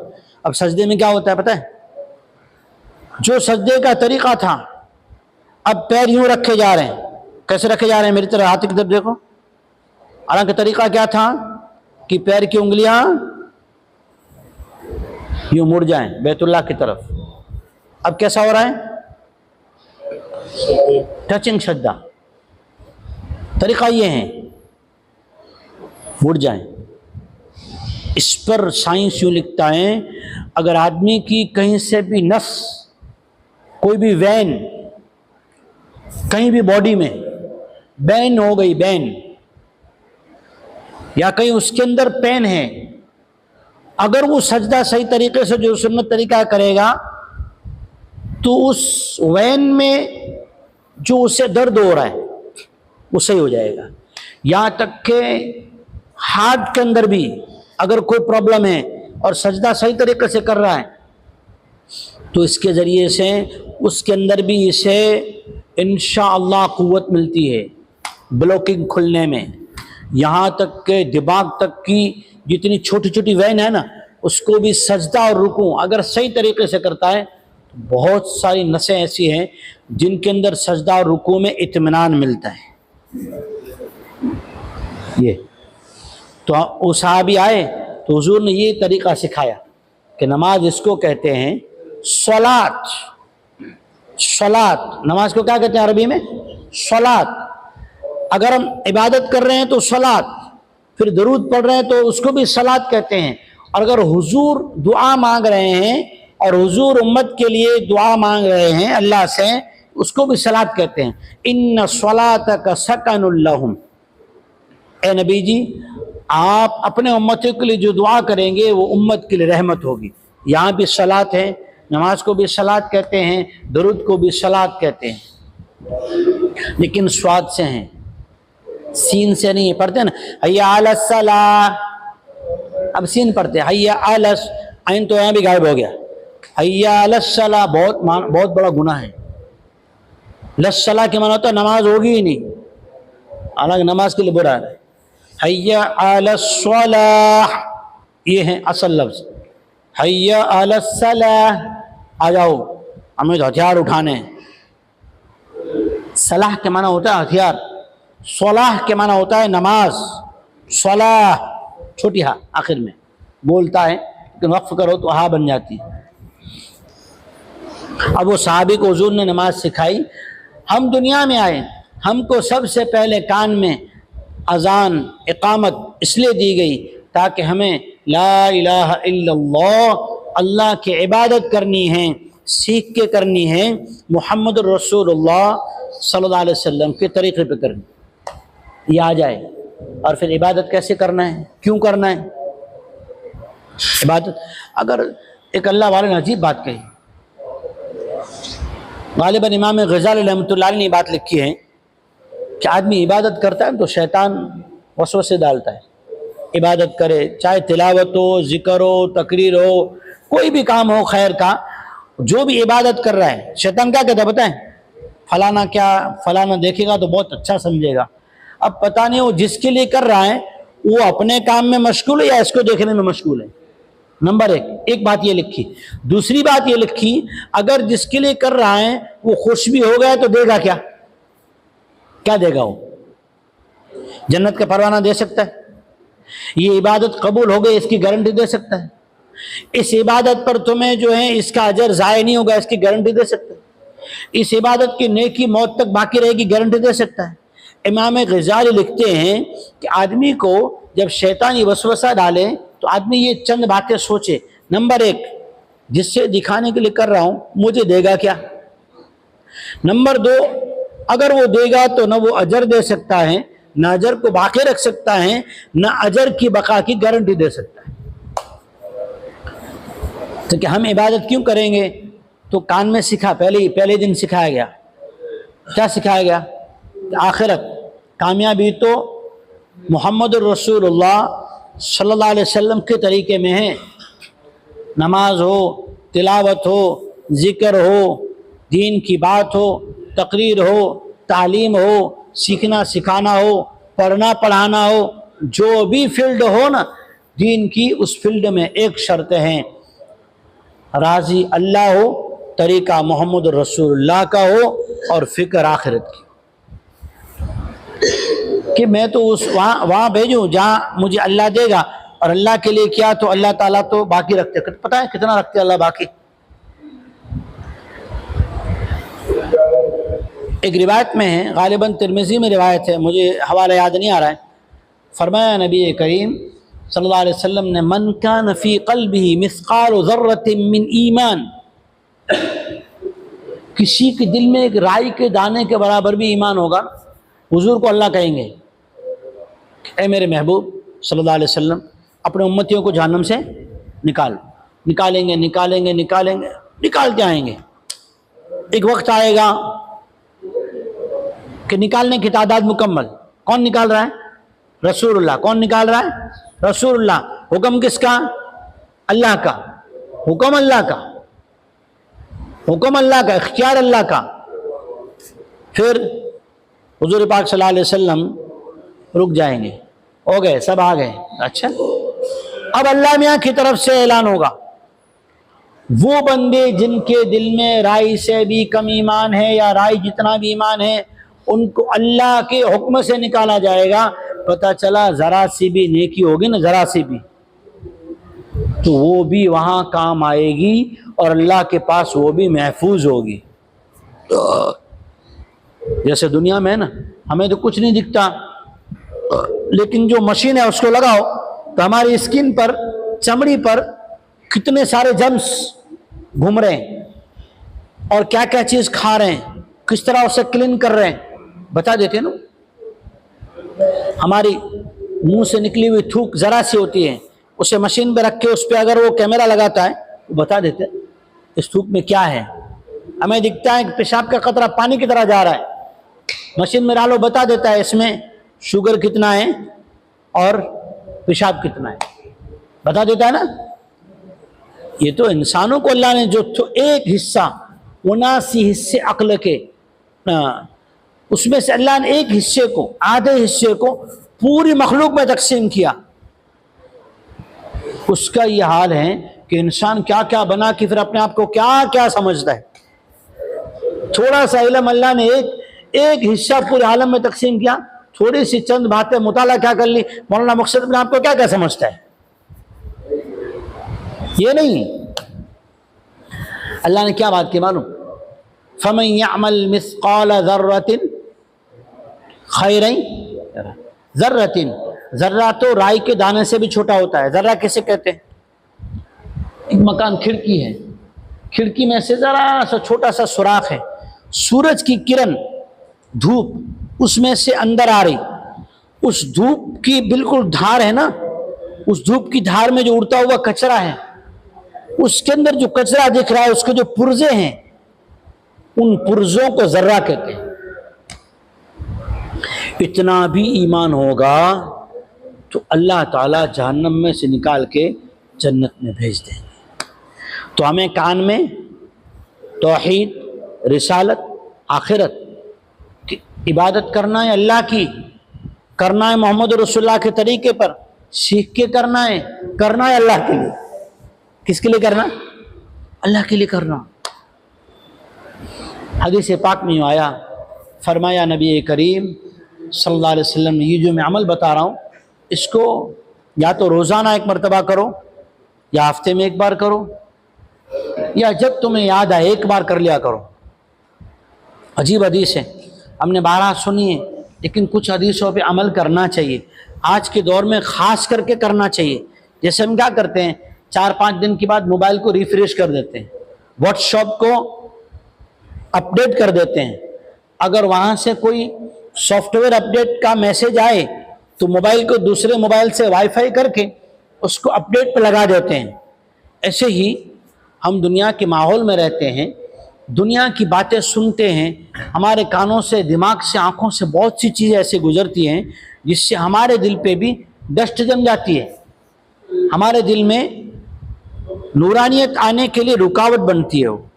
अब सजदे में क्या होता है पता है? जो सजदे का तरीका था, अब पैर यूं रखे जा रहे हैं। कैसे रखे जा रहे हैं? मेरी तरह हाथ की तरफ देखो। हालांकि तरीका क्या था कि पैर की उंगलियां यूं मुड़ जाएं बैतुल्लाह की तरफ। अब कैसा हो रहा है? टचिंग सजदा। तरीका ये है, मुड़ जाएं। इस पर साइंस यूं लिखता है, अगर आदमी की कहीं से भी नस, कोई भी वेन कहीं भी बॉडी में बैन हो गई, बैन, या कहीं उसके अंदर पेन है, अगर वो सजदा सही तरीके से जो सुन्नत तरीका करेगा तो उस वैन में जो उसे दर्द हो रहा है वो सही हो जाएगा। यहाँ तक के हार्ट के अंदर भी अगर कोई प्रॉब्लम है और सजदा सही तरीके से कर रहा है तो इसके ज़रिए से उसके अंदर भी इसे इंशाअल्लाह क़ुव्वत मिलती है ब्लॉकिंग खुलने में। यहाँ तक के दिमाग तक की जितनी छोटी छोटी वैन है ना, उसको भी सजदा और रुकू अगर सही तरीके से करता है तो बहुत सारी नसें ऐसी हैं जिनके अंदर सजदा और रुकू में इत्मीनान मिलता है। ये तो वो सहाबी आए तो हुजूर ने ये तरीका सिखाया कि नमाज इसको कहते हैं सलात। सलात, नमाज को क्या कहते हैं अरबी में? सलात। अगर हम इबादत कर रहे हैं तो सलात, फिर दरूद पढ़ रहे हैं तो उसको भी सलात कहते हैं। और अगर हुजूर दुआ मांग रहे हैं और हुजूर उम्मत के लिए दुआ मांग रहे हैं अल्लाह से, उसको भी सलात कहते हैं। इन्ना सलातक सकनुल लहुम, ए नबी जी आप अपने उम्मतों के लिए जो दुआ करेंगे वो उम्मत के लिए रहमत होगी। यहाँ भी सलात है, नमाज को भी सलात कहते हैं, दरूद को भी सलात कहते हैं, लेकिन स्वाद से हैं, सीन से नहीं पढ़ते ना। हैया अलस सलाह, अब सीन पढ़ते हैया अलस, आइन तो यहाँ भी गायब हो गया। हैया अलस सलाह बहुत बड़ा गुनाह है। लस सलाह के माना होता है नमाज होगी ही नहीं, हालांकि नमाज के लिए बुरा है। हैया अलस सलाह ये है असल लफ्ज। हैया अलस सलाह, आ जाओ हमें तो हथियार उठाने। सलाह के माना होता है हथियार, सलाह के माना होता है नमाज। सलाह छोटी हा आखिर में बोलता है, लेकिन वक्फ करो तो हा बन जाती है। अब वो सहाबी को हुजूर ने नमाज सिखाई। हम दुनिया में आए, हमको सबसे पहले कान में अजान इकामत इसलिए दी गई ताकि हमें ला इलाहा इल्लल्लाह, अल्लाह की इबादत करनी है, सीख के करनी है, मोहम्मद रसूलुल्लाह सल्लल्लाहु अलैहि वसल्लम के तरीक़े पे करनी, ये आ जाए। और फिर इबादत कैसे करना है, क्यों करना है इबादत? अगर एक अल्लाह वाले ने अजीब बात कही, गालिबन इमाम गज़ाली रहमतुल्लाह अलैह ने बात लिखी है कि आदमी इबादत करता है तो शैतान वसवसे डालता है। इबादत करे, चाहे तिलावत हो, जिक्र हो, तकरीर हो, कोई भी काम हो खैर का, जो भी इबादत कर रहा है, शैतान क्या कहता है बताएं? फलाना क्या, फलाना देखेगा तो बहुत अच्छा समझेगा। अब पता नहीं वो जिसके लिए कर रहा है वो अपने काम में मशगूल है या इसको देखने में मशगूल है। नंबर एक बात ये लिखी। दूसरी बात ये लिखी, अगर जिसके लिए कर रहा है वो खुश भी हो गया तो देगा क्या? क्या देगा वो? जन्नत का परवाना दे सकता है? ये इबादत कबूल हो गई इसकी गारंटी दे सकता है? इस इबादत पर तुम्हें जो है इसका अजर ज़ाया नहीं होगा इसकी गारंटी दे सकता है? इस इबादत की नेकी मौत तक बाकी रहेगी गारंटी दे सकता है? इमाम गज़ाली लिखते हैं कि आदमी को जब शैतानी वसवसा डाले तो आदमी ये चंद बातें सोचे। नंबर एक, जिससे दिखाने के लिए कर रहा हूं मुझे देगा क्या? नंबर दो, अगर वो देगा तो न वो अजर दे सकता है, न अजर को बाकी रख सकता है, न अजर की बका की गारंटी दे सकता है। तो क्या हम इबादत क्यों करेंगे? तो कान में सिखा, पहले दिन सिखाया गया। क्या सिखाया गया? आखिरत कामयाबी तो मोहम्मद रसूलुल्लाह सल्लल्लाहु अलैहि वसल्लम के तरीके में है। नमाज हो, तिलावत हो, ज़िक्र हो, दीन की बात हो, तकरीर हो, तालीम हो, सीखना सिखाना हो, पढ़ना पढ़ाना हो, जो भी फील्ड हो ना दीन की, उस फील्ड में एक शर्त है, राजी अल्लाह हो, तरीका मोहम्मद रसूलुल्लाह का हो और फिक्र आखिरत की, कि मैं तो उस वहाँ भेजूँ जहाँ मुझे अल्लाह देगा, और अल्लाह के लिए किया तो अल्लाह ताला तो बाकी रखते, पता है कितना रखते अल्लाह बाकी। एक रिवायत में है, गालिबन तिरमिज़ी में रिवायत है, मुझे हवाला याद नहीं आ रहा है, फरमाया नबी करीम सल्लल्लाहु अलैहि वसल्लम ने, मन कान फी क़ल्बिही मिस्क़ाल ज़र्रतिन मिन ईमान, किसी के दिल में एक राई के दाने के बराबर भी ईमान होगा, हुजूर को अल्लाह कहेंगे, ऐ मेरे महबूब सल्लल्लाहु अलैहि वसल्लम अपने उम्मतियों को जहन्नम से निकालेंगे, निकालते आएंगे। एक वक्त आएगा कि निकालने की तादाद मुकम्मल, कौन निकाल रहा है? रसूलुल्लाह। कौन निकाल रहा है? रसूलुल्लाह। हुक्म किसका? अल्लाह का। हुक्म अल्लाह का, इख्तियार अल्लाह का। फिर हुजूर पाक सल्लल्लाहु अलैहि वसल्लम रुक जाएंगे, हो गए, सब आ गए, अच्छा अब अल्लाह मियाँ की तरफ से ऐलान होगा, वो बंदे जिनके दिल में राई से भी कम ईमान है या राई जितना भी ईमान है, उनको अल्लाह के हुक्म से निकाला जाएगा। पता चला जरा सी भी नेकी होगी ना, जरा सी भी, तो वो भी वहां काम आएगी और अल्लाह के पास वो भी महफूज होगी। जैसे दुनिया में ना हमें तो कुछ नहीं दिखता, लेकिन जो मशीन है उसको लगाओ तो हमारी स्किन पर, चमड़ी पर कितने सारे जर्म्स घूम रहे हैं और क्या क्या चीज खा रहे हैं, किस तरह उसे क्लीन कर रहे हैं, बता देते हैं ना। हमारी मुंह से निकली हुई थूक जरा सी होती है, उसे मशीन पे रख के उस पर अगर वो कैमरा लगाता है तो बता देते हैं इस थूक में क्या है। हमें दिखता है कि पेशाब का कतरा पानी की तरह जा रहा है, मशीन में डालो बता देता है इसमें शुगर कितना है और पेशाब कितना है, बता देता है ना। ये तो इंसानों को अल्लाह ने जो एक हिस्सा, 79 हिस्से अक्ल के, उसमें से अल्लाह ने एक हिस्से को, आधे हिस्से को पूरी मखलूक में तकसीम किया। उसका ये हाल है कि इंसान क्या क्या बना कि फिर अपने आप को क्या क्या समझता है। थोड़ा सा इल्म अल्लाह ने एक हिस्सा पूरे आलम में तकसीम किया, थोड़ी सी चंद बातें मुताला क्या कर ली, मौलाना मकसद अपने आपको क्या क्या समझता है। ये नहीं, अल्लाह ने क्या बात की मालूम, फमन यअमल मिस्काल ज़र्रतिन खैरन, ज़र्रतिन, जर्रा तो राई के दाने से भी छोटा होता है। जर्रा किसे कहते हैं? एक मकान खिड़की है, खिड़की में से जरा सा छोटा सा सुराख है, सूरज की किरण, धूप उसमें से अंदर आ रही, उस धूप की बिल्कुल धार है ना, उस धूप की धार में जो उड़ता हुआ कचरा है, उसके अंदर जो कचरा दिख रहा है, उसके जो पुर्जे हैं, उन पुर्जों को जर्रा कहते हैं। इतना भी ईमान होगा तो अल्लाह ताला जहन्नम में से निकाल के जन्नत में भेज देंगे। तो हमें कान में तौहीद, रिसालत, आखिरत की इबादत करना है, अल्लाह की करना है, मोहम्मद रसूलुल्लाह के तरीके पर सीख के करना है अल्लाह के लिए। किसके लिए करना? अल्लाह के लिए करना। हदीस पाक में आया, फरमाया नबी करीम सल्लल्लाहु अलैहि वसल्लम ने, ये जो मैं अमल बता रहा हूँ इसको या तो रोज़ाना एक मरतबा करो, या हफ्ते में एक बार करो, या जब तुम्हें याद आए एक बार कर लिया करो। अजीब हदीस है, हमने 12 सुनी है, लेकिन कुछ हदीसों पे अमल करना चाहिए। आज के दौर में ख़ास करके करना चाहिए। जैसे हम क्या करते हैं, 4-5 दिन के बाद मोबाइल को रिफ्रेश कर देते हैं, व्हाट्सएप को अपडेट कर देते हैं। अगर वहाँ से कोई सॉफ्टवेयर अपडेट का मैसेज आए तो मोबाइल को दूसरे मोबाइल से वाईफाई करके उसको अपडेट पर लगा देते हैं। ऐसे ही हम दुनिया के माहौल में रहते हैं, दुनिया की बातें सुनते हैं, हमारे कानों से, दिमाग से, आँखों से बहुत सी चीज़ें ऐसे गुजरती हैं जिससे हमारे दिल पे भी डस्ट जम जाती है, हमारे दिल में नूरानियत आने के लिए रुकावट बनती है। वो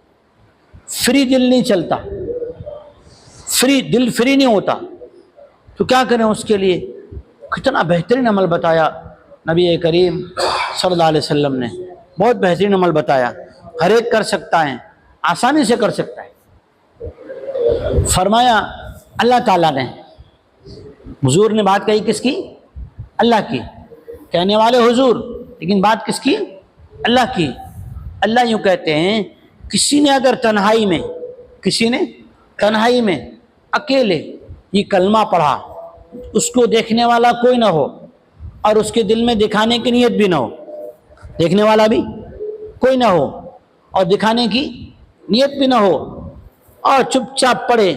फ्री दिल नहीं चलता, दिल फ्री नहीं होता। तो क्या करें उसके लिए? कितना बेहतरीन अमल बताया नबी करीम सल्लल्लाहु अलैहि वसल्लम ने, बहुत बेहतरीन अमल बताया, हर एक कर सकता है, आसानी से कर सकता है। फरमाया अल्लाह ताला ने, हुजूर ने बात कही किसकी? अल्लाह की। कहने वाले हुजूर, लेकिन बात किसकी? अल्लाह की। अल्लाह यूँ कहते हैं, किसी ने अगर तन्हाई में, किसी ने तन्हाई में अकेले ये कलमा पढ़ा, उसको देखने वाला कोई ना हो और उसके दिल में दिखाने की नीयत भी ना हो, देखने वाला भी कोई ना हो और दिखाने की नीयत भी ना हो, और चुपचाप पढ़े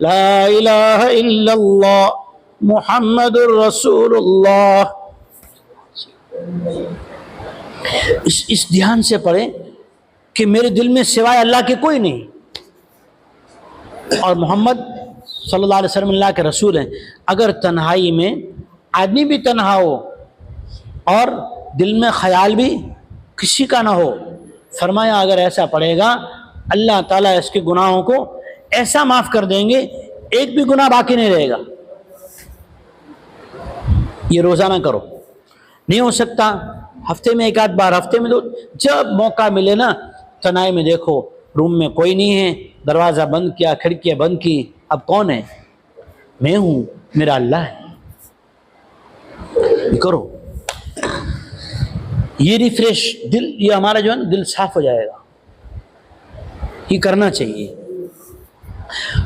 ला इलाहा इल्लल्लाह मुहम्मदुर रसूलुल्लाह, इस ध्यान से पढ़े कि मेरे दिल में सिवाय अल्लाह के कोई नहीं और मोहम्मद सल्लल्लाहु अलैहि वसल्लम अल्लाह के रसूल हैं। अगर तन्हाई में आदमी भी तन्हा हो और दिल में ख्याल भी किसी का ना हो, फरमाया अगर ऐसा पड़ेगा अल्लाह ताला इसके गुनाहों को ऐसा माफ़ कर देंगे, एक भी गुनाह बाकी नहीं रहेगा। ये रोज़ाना करो, नहीं हो सकता हफ्ते में एक आध बार, हफ्ते में दो, जब मौका मिले ना तनाई में देखो रूम में कोई नहीं है, दरवाज़ा बंद किया, खिड़कियाँ बंद की, अब कौन है? मैं हूँ, मेरा अल्लाह है। ये करो, ये रिफ्रेश दिल, ये हमारा जो है ना दिल साफ हो जाएगा, ये करना चाहिए।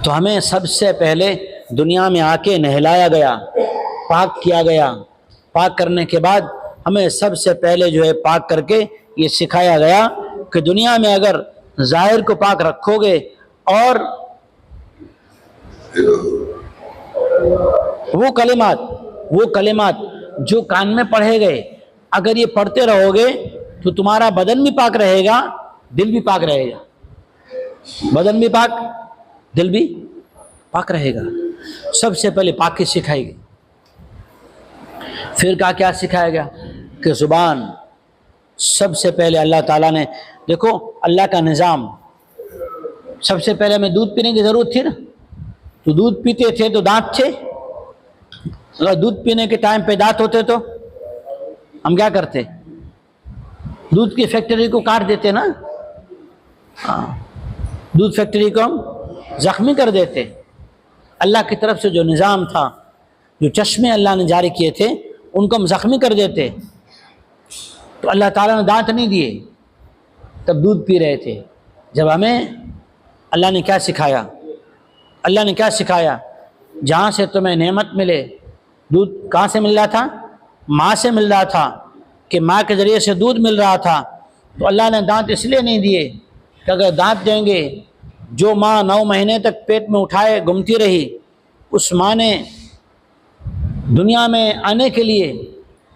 तो हमें सबसे पहले दुनिया में आके नहलाया गया, पाक किया गया, पाक करने के बाद हमें सबसे पहले जो है पाक करके ये सिखाया गया कि दुनिया में अगर ज़ाहिर को पाक रखोगे और वो कलिमात जो कान में पढ़े गए, अगर ये पढ़ते रहोगे तो तुम्हारा बदन भी पाक रहेगा, दिल भी पाक रहेगा, बदन भी पाक, दिल भी पाक रहेगा। सबसे पहले पाकी सिखाई गई। फिर क्या सिखाया गया कि ज़ुबान, सबसे पहले अल्लाह ताला ने, देखो अल्लाह का निज़ाम, सबसे पहले हमें दूध पीने की ज़रूरत थी ना, तो दूध पीते थे तो दांत थे, अगर दूध पीने के टाइम पे दांत होते तो हम क्या करते? दूध की फैक्ट्री को काट देते ना, हाँ, दूध फैक्ट्री को हम ज़ख्मी कर देते। अल्लाह की तरफ से जो निज़ाम था, जो चश्मे अल्लाह ने जारी किए थे, उनको हम ज़ख्मी कर देते। तो अल्लाह ताला ने दांत नहीं दिए, तब दूध पी रहे थे। जब हमें अल्लाह ने क्या सिखाया? अल्लाह ने क्या सिखाया? जहाँ से तुम्हें नेमत मिले, दूध कहाँ से मिल रहा था? माँ से मिल रहा था, कि माँ के ज़रिए से दूध मिल रहा था। तो अल्लाह ने दांत इसलिए नहीं दिए कि अगर दांत देंगे, जो माँ 9 महीने तक पेट में उठाए घूमती रही, उस माँ ने दुनिया में आने के लिए,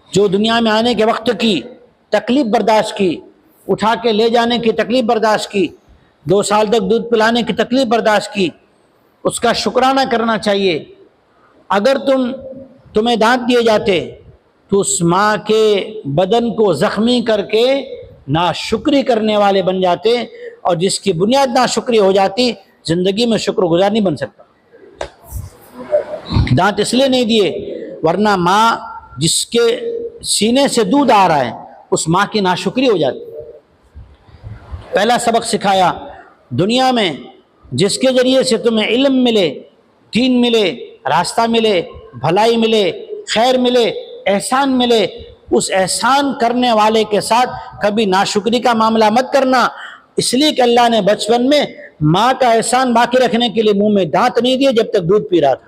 जो दुनिया में आने के वक्त की तकलीफ़ बर्दाश्त की, उठा के ले जाने की तकलीफ़ बर्दाश्त की, 2 साल तक दूध पिलाने की तकलीफ़ बर्दाश्त की, उसका शुक्राना करना चाहिए। अगर तुम्हें दांत दिए जाते तो उस माँ के बदन को ज़ख्मी करके नाशुक्री करने वाले बन जाते, और जिसकी बुनियाद नाशुक्री हो जाती, ज़िंदगी में शुक्रगुजार नहीं बन सकता। दांत इसलिए नहीं दिए, वरना माँ जिसके सीने से दूध आ रहा है, उस माँ की नाशुक्री हो जाती। पहला सबक सिखाया, दुनिया में जिसके ज़रिए से तुम्हें इल्म मिले, दीन मिले, रास्ता मिले, भलाई मिले, खैर मिले, एहसान मिले, उस एहसान करने वाले के साथ कभी नाशुक्री का मामला मत करना। इसलिए कि अल्लाह ने बचपन में माँ का एहसान बाकी रखने के लिए मुंह में दांत नहीं दिए जब तक दूध पी रहा था।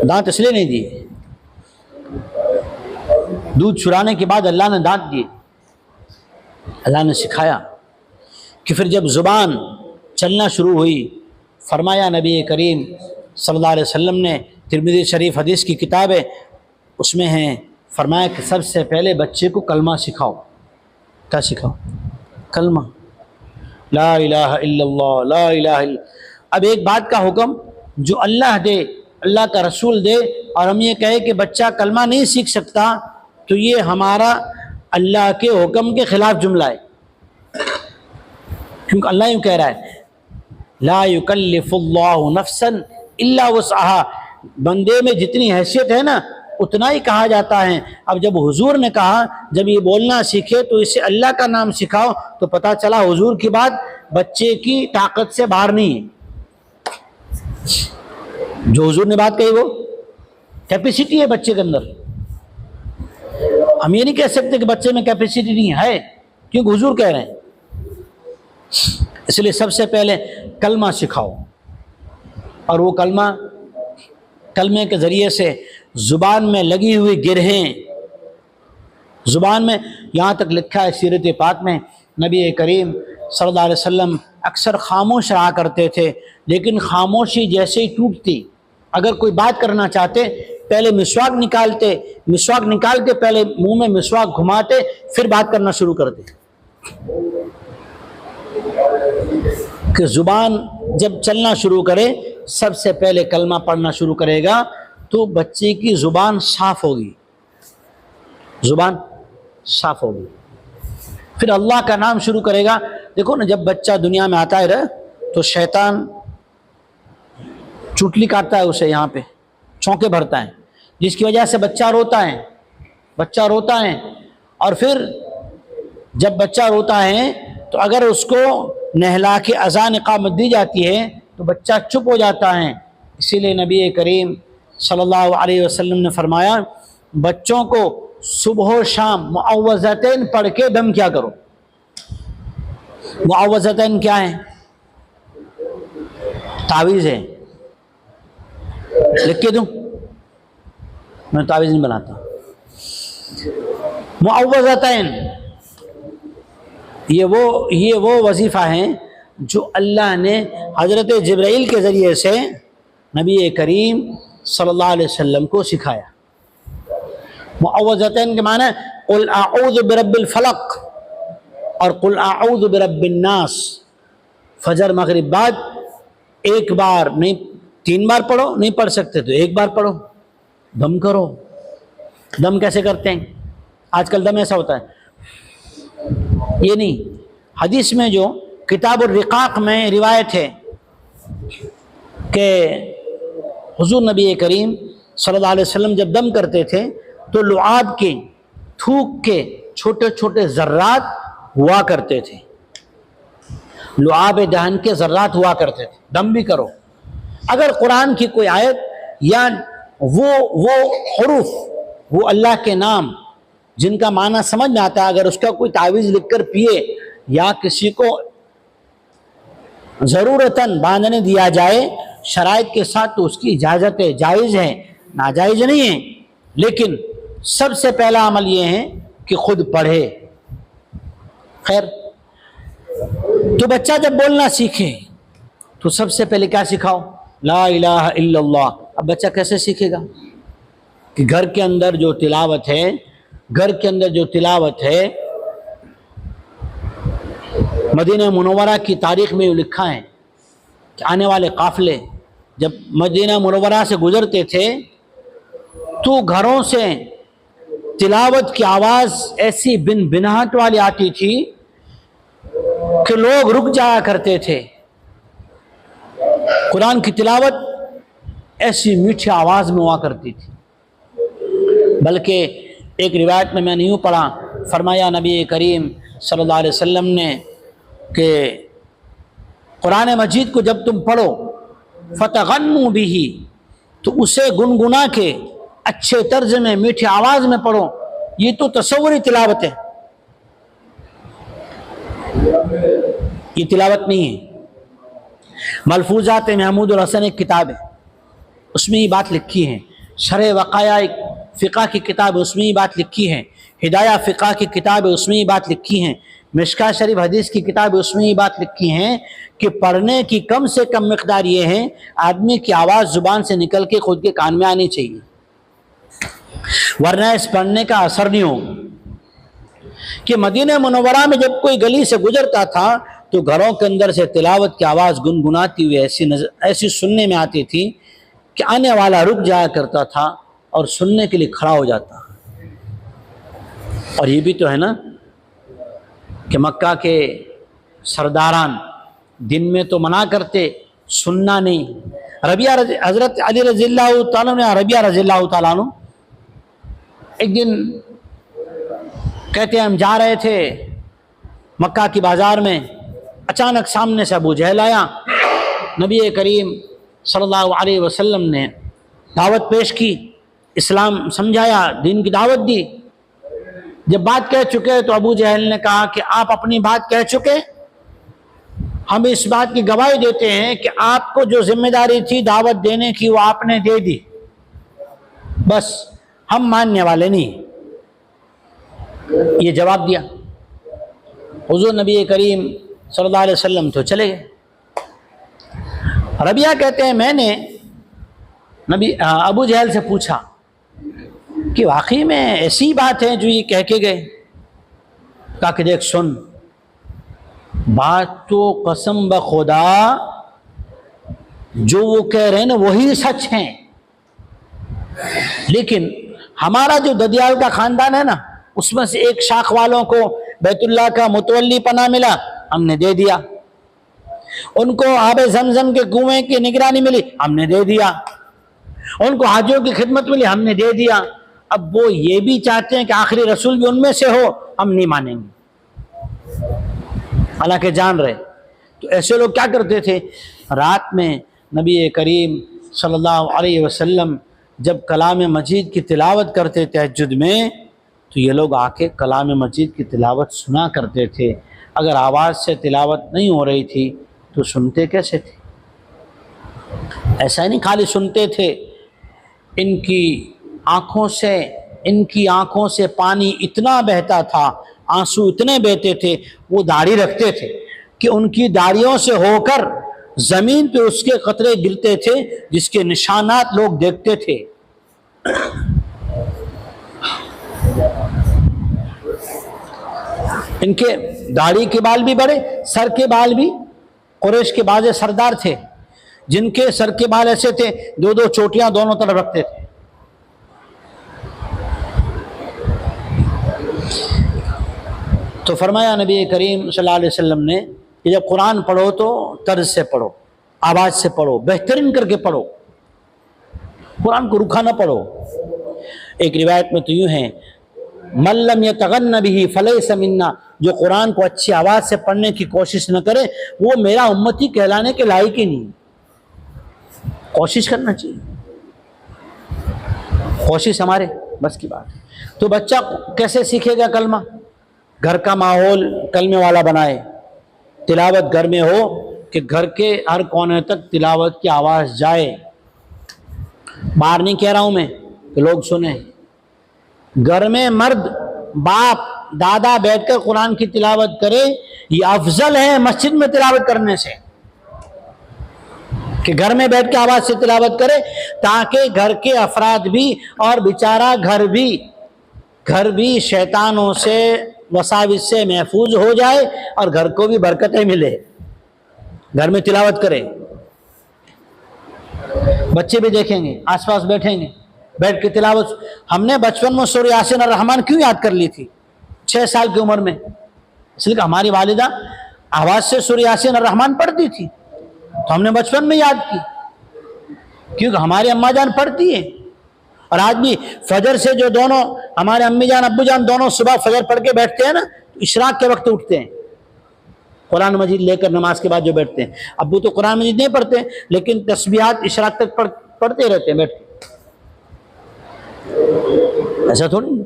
दांत इसलिए नहीं दिए, दूध चुराने के बाद अल्लाह ने दांत दिए। अल्लाह ने सिखाया कि फिर जब ज़ुबान चलना शुरू हुई, फरमाया नबी करीम सल्लल्लाहु अलैहि वसल्लम ने, तिरमिज़ी शरीफ हदीस की किताब है, उसमें है, फरमाया कि सबसे पहले बच्चे को कलमा सिखाओ। क्या सिखाओ? कलमा, ला इलाहा इल्लल्लाह, ला इलाहा इल्लल्लाह। अब एक बात का हुक्म जो अल्लाह दे, अल्लाह का रसूल दे, और हम ये कहे कि बच्चा कलमा नहीं सीख सकता, तो ये हमारा अल्लाह के हुक्म के ख़िलाफ़ जुमला है। क्योंकि अल्लाह यूँ कह रहा है, ला युकल्लिफुल्लाहु नफ्सन इल्ला वुसअहा, बंदे में जितनी हैसियत है ना उतना ही कहा जाता है। अब जब हुजूर ने कहा जब ये बोलना सीखे तो इसे अल्लाह का नाम सिखाओ, तो पता चला हुजूर की बात बच्चे की ताकत से बाहर नहीं है। जो हुजूर ने बात कही वो कैपेसिटी है बच्चे के अंदर। हम ये नहीं कह सकते कि बच्चे में कैपेसिटी नहीं है, क्योंकि हुजूर कह रहे हैं। इसलिए सबसे पहले कलमा सिखाओ, और वो कलमे के ज़रिए से ज़ुबान में लगी हुई गिरहें, ज़ुबान में, यहाँ तक लिखा है सीरत पाक में नबी करीम सल्लल्लाहु अलैहि वसल्लम अक्सर खामोश रहा करते थे, लेकिन खामोशी जैसे ही टूटती, अगर कोई बात करना चाहते पहले मिसवाक निकालते, मिसवाक निकाल के पहले मुंह में मिसवाक घुमाते, फिर बात करना शुरू करते। कि ज़ुबान जब चलना शुरू करे सबसे पहले कलमा पढ़ना शुरू करेगा तो बच्चे की ज़ुबान साफ़ होगी, ज़ुबान साफ़ होगी। फिर अल्लाह का नाम शुरू करेगा। देखो ना, जब बच्चा दुनिया में आता है तो शैतान चुटली काटता है उसे, यहाँ पे चौंके भरता है, जिसकी वजह से बच्चा रोता है। और फिर जब बच्चा रोता है तो अगर उसको नहला के अज़ान इक़ामत दी जाती है तो बच्चा चुप हो जाता है। इसीलिए नबी करीम सल्लल्लाहु अलैहि वसल्लम ने फरमाया बच्चों को सुबह शाम मुअव्वज़तैन पढ़ के दम क्या करो। मुअव्वज़तैन क्या है? तावीज़ है। लिख के दूं? मैं तावीज़ नहीं बनाता। मुअव्वज़तैन ये वो वजीफ़ा है जो अल्लाह ने हज़रत जिब्राइल के ज़रिए से नबी करीम सल्लल्लाहु अलैहि वसल्लम को सिखाया। मुअव्वज़तैन के माने कुल अऊज़ु बिरब्बिल फलक और कुल अऊज़ु बिरब्बिन नास। फजर मगरिब बाद एक बार नहीं 3 बार पढ़ो, नहीं पढ़ सकते तो 1 बार पढ़ो। दम करो। दम कैसे करते हैं? आजकल दम ऐसा होता है, ये नहीं। हदीस में जो किताब रिकाक में रिवायत है कि हुजूर नबी करीम सल्लल्लाहु अलैहि वसल्लम जब दम करते थे तो लुआब के थूक के छोटे छोटे ज़र्रात हुआ करते थे। लुआब दहन के ज़र्रात हुआ करते थे। दम भी करो। अगर कुरान की कोई आयत या वो हुरूफ, वो अल्लाह के नाम जिनका माना समझ में आता है, अगर उसका कोई तावीज़ लिखकर पिए या किसी को ज़रूरतन बांधने दिया जाए शराइत के साथ तो उसकी इजाज़त है, जायज़ है, नाजायज़ नहीं है। लेकिन सबसे पहला अमल ये है कि खुद पढ़े। खैर, तो बच्चा जब बोलना सीखे तो सबसे पहले क्या सिखाओ? ला इलाहा इल्लल्लाह। अब बच्चा कैसे सीखेगा? कि घर के अंदर जो तिलावत है, मदीना मुनव्वरा की तारीख़ में लिखा है कि आने वाले काफ़िले जब मदीना मुनव्वरा से गुजरते थे तो घरों से तिलावत की आवाज़ ऐसी बिन बिनाहट वाली आती थी कि लोग रुक जाया करते थे। कुरान की तिलावत ऐसी मीठी आवाज़ में हुआ करती थी। बल्कि एक रिवायत में मैंने यूँ पढ़ा, फरमाया नबी करीम सल्लल्लाहु अलैहि वसल्लम ने कि कुरान मजीद को जब तुम पढ़ो फतगन्नु बिही, तो उसे गुनगुना के अच्छे तर्ज में मीठी आवाज़ में पढ़ो। ये तो तसव्वुरी तिलावत है, ये तिलावत नहीं है। मलफूजात महमूद हसन एक किताब है, उसमें ये बात लिखी है। शरह वक़ाया एक फ़िक़ा की किताब है, उसमें ये बात लिखी है। हिदाया फ़िक़ा की किताब है, उसमें ये बात लिखी है। मिशका शरीफ हदीस की किताब है, उसमें ये बात लिखी है कि पढ़ने की कम से कम मिक़दार ये है आदमी की आवाज़ ज़ुबान से निकल के खुद के कान में आनी चाहिए, वरना इस पढ़ने का असर नहीं होगा। कि मदीना मुनव्वरा में जब कोई गली से गुजरता था तो घरों के अंदर से तिलावत की आवाज़ गुनगुनाती हुई ऐसी सुनने में आती थी कि आने वाला रुक जाया करता था और सुनने के लिए खड़ा हो जाता। और ये भी तो है ना कि मक्का के सरदारान दिन में तो मना करते, सुनना नहीं, हजरत अली रज़ियल्लाहु ताला ने, रबिया रज़ियल्लाहु ताला अन्हु एक दिन कहते हैं हम जा रहे थे मक्का की बाजार में, अचानक सामने से अबू जहल आया। नबी करीम सल्लल्लाहु अलैहि वसल्लम ने दावत पेश की, इस्लाम समझाया, दीन की दावत दी। जब बात कह चुके तो अबू जहल ने कहा कि आप अपनी बात कह चुके, हम इस बात की गवाही देते हैं कि आपको जो जिम्मेदारी थी दावत देने की वो आपने दे दी, बस हम मानने वाले नहीं। ये जवाब दिया। हुजूर नबी करीम सल्लल्लाहु अलैहि वसल्लम तो चले गए। रबिया कहते हैं मैंने अबू जहल से पूछा कि वाकई में ऐसी बात है जो ये कह के गए? कहा कि देख सुन, बात तो कसम ब खुदा जो वो कह रहे हैं ना वही सच है, लेकिन हमारा जो ददियाल का खानदान है ना उसमें से एक शाख वालों को बैतुल्लाह का मुतवल्ली पना मिला, हमने दे दिया। उनको आबे ज़मज़म के कुएं की निगरानी मिली, हमने दे दिया। उनको हाजियों की खिदमत मिली, हमने दे दिया। अब वो ये भी चाहते हैं कि आखिरी रसूल भी उनमें से हो, हम नहीं मानेंगे, हालांकि जान रहे। तो ऐसे लोग क्या करते थे, रात में नबी करीम सल्लल्लाहु अलैहि वसल्लम जब कलाम मजीद की तिलावत करते तहज्जुद में, तो ये लोग आके कलाम मजीद की तिलावत सुना करते थे। अगर आवाज़ से तिलावत नहीं हो रही थी तो सुनते कैसे थे? ऐसा नहीं खाली सुनते थे, इनकी आंखों से पानी इतना बहता था, आंसू इतने बहते थे, वो दाढ़ी रखते थे कि उनकी दाढ़ियों से होकर जमीन पे उसके कतरे गिरते थे जिसके निशानात लोग देखते थे। इनके दाढ़ी के बाल भी बड़े, सर के बाल भी। कुरैश के बाज़ सरदार थे जिनके सर के बाल ऐसे थे, दो दो चोटियां दोनों तरफ रखते थे। तो फरमाया नबी करीम सल्लल्लाहु अलैहि वसल्लम ने कि जब कुरान पढ़ो तो तर्ज से पढ़ो, आवाज़ से पढ़ो, बेहतरीन करके पढ़ो, कुरान को रुखा ना पढ़ो। एक रिवायत में तो यूँ है, मल्लम यतगन्न बिही फलैस मिन्ना, जो कुरान को अच्छी आवाज़ से पढ़ने की कोशिश न करे वो मेरा उम्मती कहलाने के लायक ही नहीं। कोशिश करना चाहिए, कोशिश हमारे बस की बात है। तो बच्चा कैसे सीखेगा कलमा? घर का माहौल कलमे वाला बनाए, तिलावत घर में हो कि घर के हर कोने तक तिलावत की आवाज़ जाए। बाहर नहीं कह रहा हूँ मैं कि लोग सुने, घर में मर्द बाप दादा बैठकर कुरान की तिलावत करे, ये अफजल है मस्जिद में तिलावत करने से, कि घर में बैठ के आवाज़ से तिलावत करे ताकि घर के अफराद भी और बेचारा घर भी शैतानों से वसाविस से महफूज हो जाए और घर को भी बरकतें मिले। घर में तिलावत करे, बच्चे भी देखेंगे, आसपास बैठेंगे, बैठ के तिलावत। हमने बचपन में सूरह यासीन और रहमान क्यों याद कर ली थी 6 साल की उम्र में? इसलिए हमारी वालिदा आवाज़ से सूरह यासीन और रहमान पढ़ती थी, तो हमने बचपन में याद की, क्योंकि हमारी अम्मा जान पढ़ती है। और आज भी फजर से जो दोनों हमारे अम्मी जान अब्बू जान दोनों सुबह फजर पढ़ के बैठते हैं ना, तो इशराक के वक्त उठते हैं कुरान मजीद लेकर, नमाज के बाद जो बैठते हैं। अब्बू तो कुरान मजीद नहीं पढ़ते, लेकिन तस्बीहात इशराक तक पढ़ते रहते हैं बैठ के। ऐसा थोड़ी।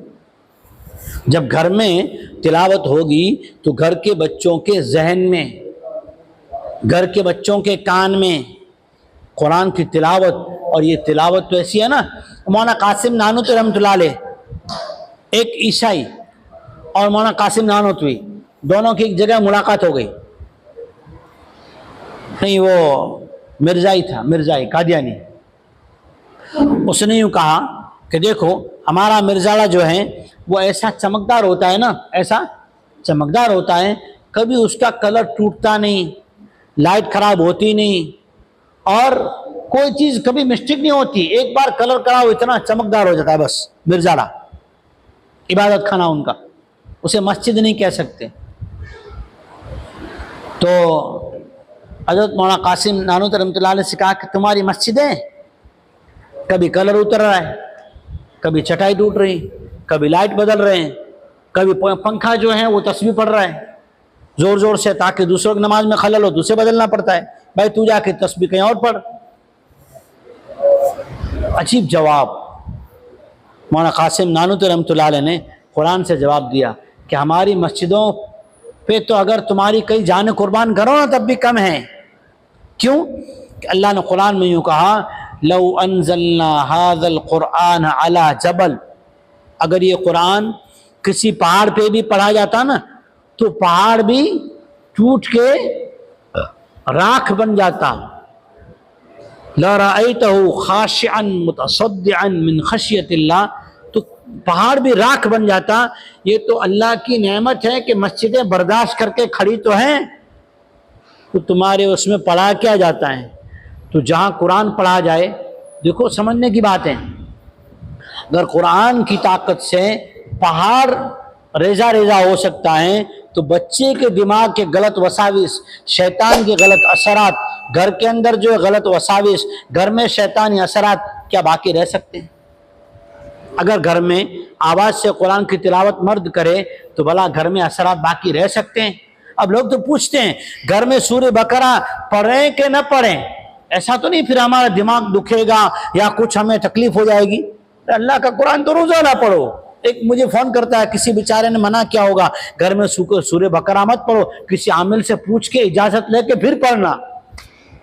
जब घर में तिलावत होगी तो घर के बच्चों के जहन में, घर के बच्चों के कान में कुरान की तिलावत। और ये तिलावत तो ऐसी है ना, मौलाना कासिम नानूतवी रहमतुल्लाह अलैह, एक ईसाई और मौलाना कासिम नानूतवी दोनों की एक जगह मुलाकात हो गई। नहीं, वो मिर्जाई था, मिर्जाई कादियानी। उसने यूँ कहा कि देखो हमारा मिर्जाला जो है वो ऐसा चमकदार होता है ना, ऐसा चमकदार होता है, कभी उसका कलर टूटता नहीं, लाइट खराब होती नहीं, और कोई चीज़ कभी मिस्टेक नहीं होती। एक बार कलर कराओ इतना चमकदार हो जाता है। बस मिर्जाला इबादत खाना उनका, उसे मस्जिद नहीं कह सकते। तो हज़रत मौलाना कासिम नानूतवी रहमतुल्लाह अलैह से कहा कि तुम्हारी मस्जिदें कभी कलर उतर रहा है, कभी चटाई टूट रही, कभी लाइट बदल रहे हैं, कभी पंखा जो है वो तस्बीह पढ़ रहा है ज़ोर ज़ोर से, ताकि दूसरों की नमाज में खलल हो तो उसे बदलना पड़ता है। भाई तू जाके तस्बीह कहीं और पढ़। अजीब जवाब मौलाना कासिम नानूतवी रहमतुल्लाह अलैह ने कुरान से जवाब दिया कि हमारी मस्जिदों पे तो अगर तुम्हारी कई जान कुर्बान करो ना तब भी कम है। क्यों? कि अल्लाह ने कुरान में यूँ कहा, लौ अनज़लना हाज़ल कुरआन अला जबल, अगर ये कुरान किसी पहाड़ पे भी पढ़ा जाता ना तो पहाड़ भी टूट के राख बन जाता। लरअयतहु खाशिअन मुतसद्दिअन मिन खशियतिल्लाह, तो पहाड़ भी राख बन जाता। ये तो अल्लाह की नेमत है कि मस्जिदें बर्दाश्त करके खड़ी तो हैं, तो तुम्हारे उसमें पढ़ा क्या जाता है। तो जहाँ कुरान पढ़ा जाए, देखो समझने की बात है, अगर कुरान की ताकत से पहाड़ रेजा रेजा हो सकता है तो बच्चे के दिमाग के गलत वसाविस, शैतान के गलत असरात, घर के अंदर जो गलत वसाविस, घर में शैतानी असरात क्या बाकी रह सकते हैं? अगर घर में आवाज़ से कुरान की तिलावत मर्द करे तो भला घर में असरात बाकी रह सकते हैं? अब लोग तो पूछते हैं घर में सूरह बकरा पढ़ें कि न पढ़ें, ऐसा तो नहीं फिर हमारा दिमाग दुखेगा या कुछ हमें तकलीफ हो जाएगी? अल्लाह का कुरान तो रोजाना पढ़ो। एक मुझे फोन करता है, किसी बेचारे ने मना किया होगा घर में सूरह बकरा मत पढ़ो, किसी आमिल से पूछ के इजाजत लेके फिर पढ़ना।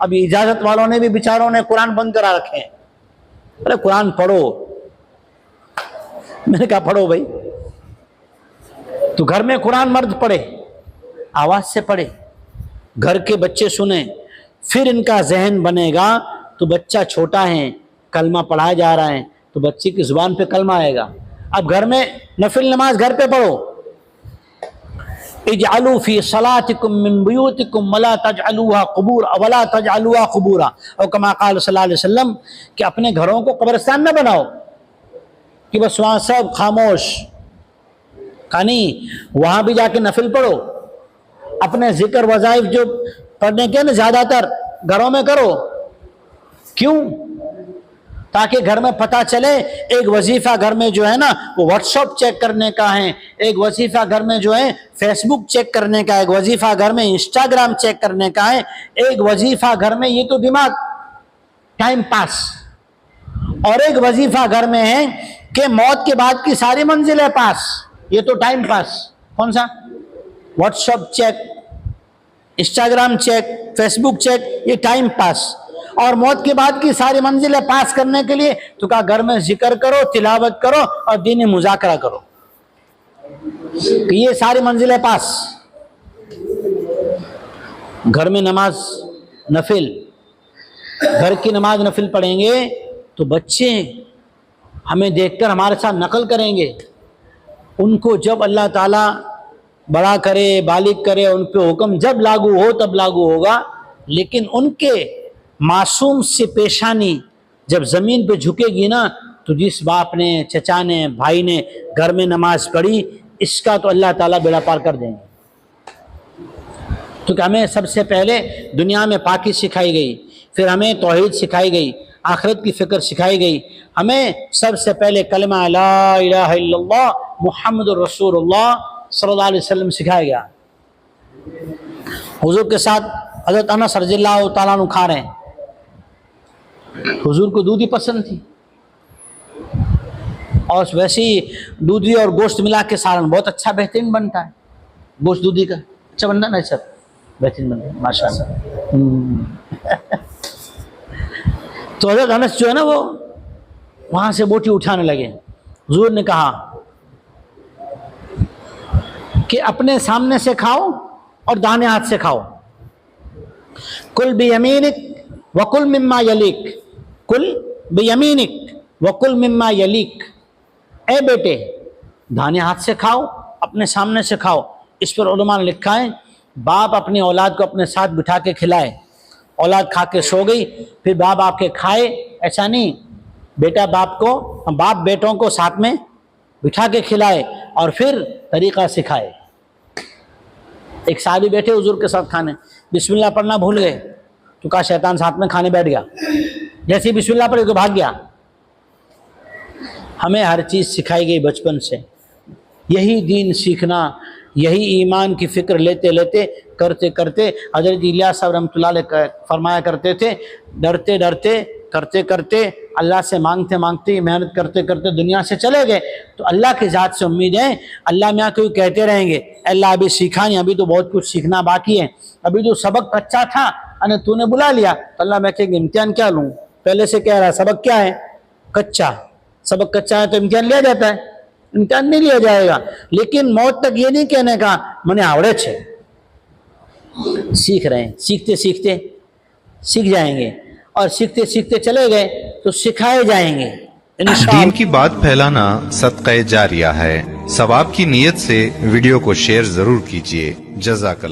अब इजाजत वालों ने भी बेचारों ने कुरान बंद करा रखे हैं। अरे कुरान पढ़ो, मैंने कहा पढ़ो भाई। तो घर में कुरान मर्द पढ़े, आवाज से पढ़े, घर के बच्चे सुने, फिर इनका जहन बनेगा। तो बच्चा छोटा है, कलमा पढ़ाया जा रहा है तो बच्चे की जुबान पे कलमा आएगा। अब घर में नफिल नमाज घर पे पढ़ो, इजअलू फी सलातिकुम मिन बुयूतिकुम वला तजअलूहा कुबूर वला तजअलूहा कुबूरा, और कमा क़ाल सल्लल्लाहु अलैहि वसल्लम कि अपने घरों को कब्रिस्तान न बनाओ कि बस वहाँ सब खामोश। कहानी वहाँ भी जाके नफिल पढ़ो, अपने जिक्र वज़ाइफ जो पढ़ने के ना ज़्यादातर घरों में करो। क्यों? ताकि घर में पता चले। एक वजीफा घर में जो है ना वो व्हाट्सएप चेक करने का है, एक वजीफा घर में जो है फेसबुक चेक करने का है, एक वजीफा घर में इंस्टाग्राम चेक करने का है, एक वजीफा घर में ये तो दिमाग टाइम पास, और एक वजीफा घर में है कि मौत के बाद की सारी मंजिलें पास, ये तो टाइम पास। कौन सा? WhatsApp check, Instagram check, Facebook check, ये टाइम पास। और मौत के बाद की सारी मंजिलें पास करने के लिए तो कहा घर में जिक्र करो, तिलावत करो और दीनी मुज़ाकरा करो, ये सारी मंजिलें पास। घर में नमाज नफिल, घर की नमाज नफिल पढ़ेंगे तो बच्चे हमें देखकर हमारे साथ नकल करेंगे। उनको जब अल्लाह ताला बड़ा करे, बालिग करे, उन पे हुक्म जब लागू हो तब लागू होगा। लेकिन उनके मासूम से पेशानी जब ज़मीन पे झुकेगी ना, तो जिस बाप ने, चचा ने, भाई ने घर में नमाज पढ़ी, इसका तो अल्लाह ताला बेड़ा पार कर देंगे। क्योंकि हमें सबसे पहले दुनिया में पाकी सिखाई गई, फिर हमें तौहीद सिखाई गई, आखिरत की फ़िक्र सिखाई गई। हमें सबसे पहले कलमा ला इलाहा इल्लल्लाह मुहम्मदुर रसूलुल्लाह सल्लल्लाहु अलैहि वसल्लम सिखाया गया। हुजूर के साथ हज़रत अनस रज़ियल्लाहु ताला अन्हु खा रहे हैं, हुजूर को दूधी पसंद थी और वैसे ही दूधी और गोश्त मिला के सालन बहुत अच्छा बेहतरीन बनता है। गोश्त दूधी का अच्छा बनता है ना सर, बेहतरीन बनता है माशाअल्लाह। तो हज़रत अनस जो है ना वो वहाँ से बोटी उठाने लगे। हुजूर ने कहा कि अपने सामने से खाओ और दाहिने हाथ से खाओ। कुल बियमीनिक वकुल मिम्मा यलीक, कुल बियमीनिक वकुल मिम्मा यलीक। ए बेटे, दाहिने हाथ से खाओ, अपने सामने से खाओ। इस पर उलमा ने लिखा है बाप अपनी औलाद को अपने साथ बिठा के खिलाए, औलाद खा के सो गई, फिर बाप आपके खाए, ऐसा नहीं। बेटा बाप को, बाप बेटों को साथ में बिठा के खिलाए और फिर तरीक़ा सिखाए। एक साहबी बैठे हुजूर के साथ खाने, बिस्मिल्लाह पढ़ना भूल गए, तो कहा शैतान साथ में खाने बैठ गया, जैसे ही बिस्मिल्लाह पढ़ी तो भाग गया। हमें हर चीज़ सिखाई गई बचपन से, यही दीन सीखना, यही ईमान की फ़िक्र लेते लेते करते करते हज़रत इलियास साहब रहमतुल्लाह अलैह फरमाया करते थे, डरते डरते करते करते अल्लाह से मांगते मांगते मेहनत करते करते दुनिया से चले गए। तो अल्लाह की ज़ात से उम्मीद है, अल्लाह मियाँ कोई कहते रहेंगे अल्लाह अभी सीखा नहीं, अभी तो बहुत कुछ सीखना बाकी है, अभी तो सबक कच्चा था अने तूने बुला लिया, तो अल्लाह मैं कहेंगे इम्तिहान क्या लूँ, पहले से कह रहा है सबक क्या है, कच्चा। सबक कच्चा है तो इम्तिहान लिया जाता है, इम्तिहान नहीं लिया जाएगा। लेकिन मौत तक ये नहीं कहने का मने आवड़े छे, सीख रहे हैं, सीखते सीखते सीख जाएंगे और सीखते सीखते चले गए तो सिखाए जाएंगे इंशाअल्लाह। दीन की बात फैलाना सदका जारिया है। सवाब की नीयत से वीडियो को शेयर जरूर कीजिए। जज़ाकल्लाह।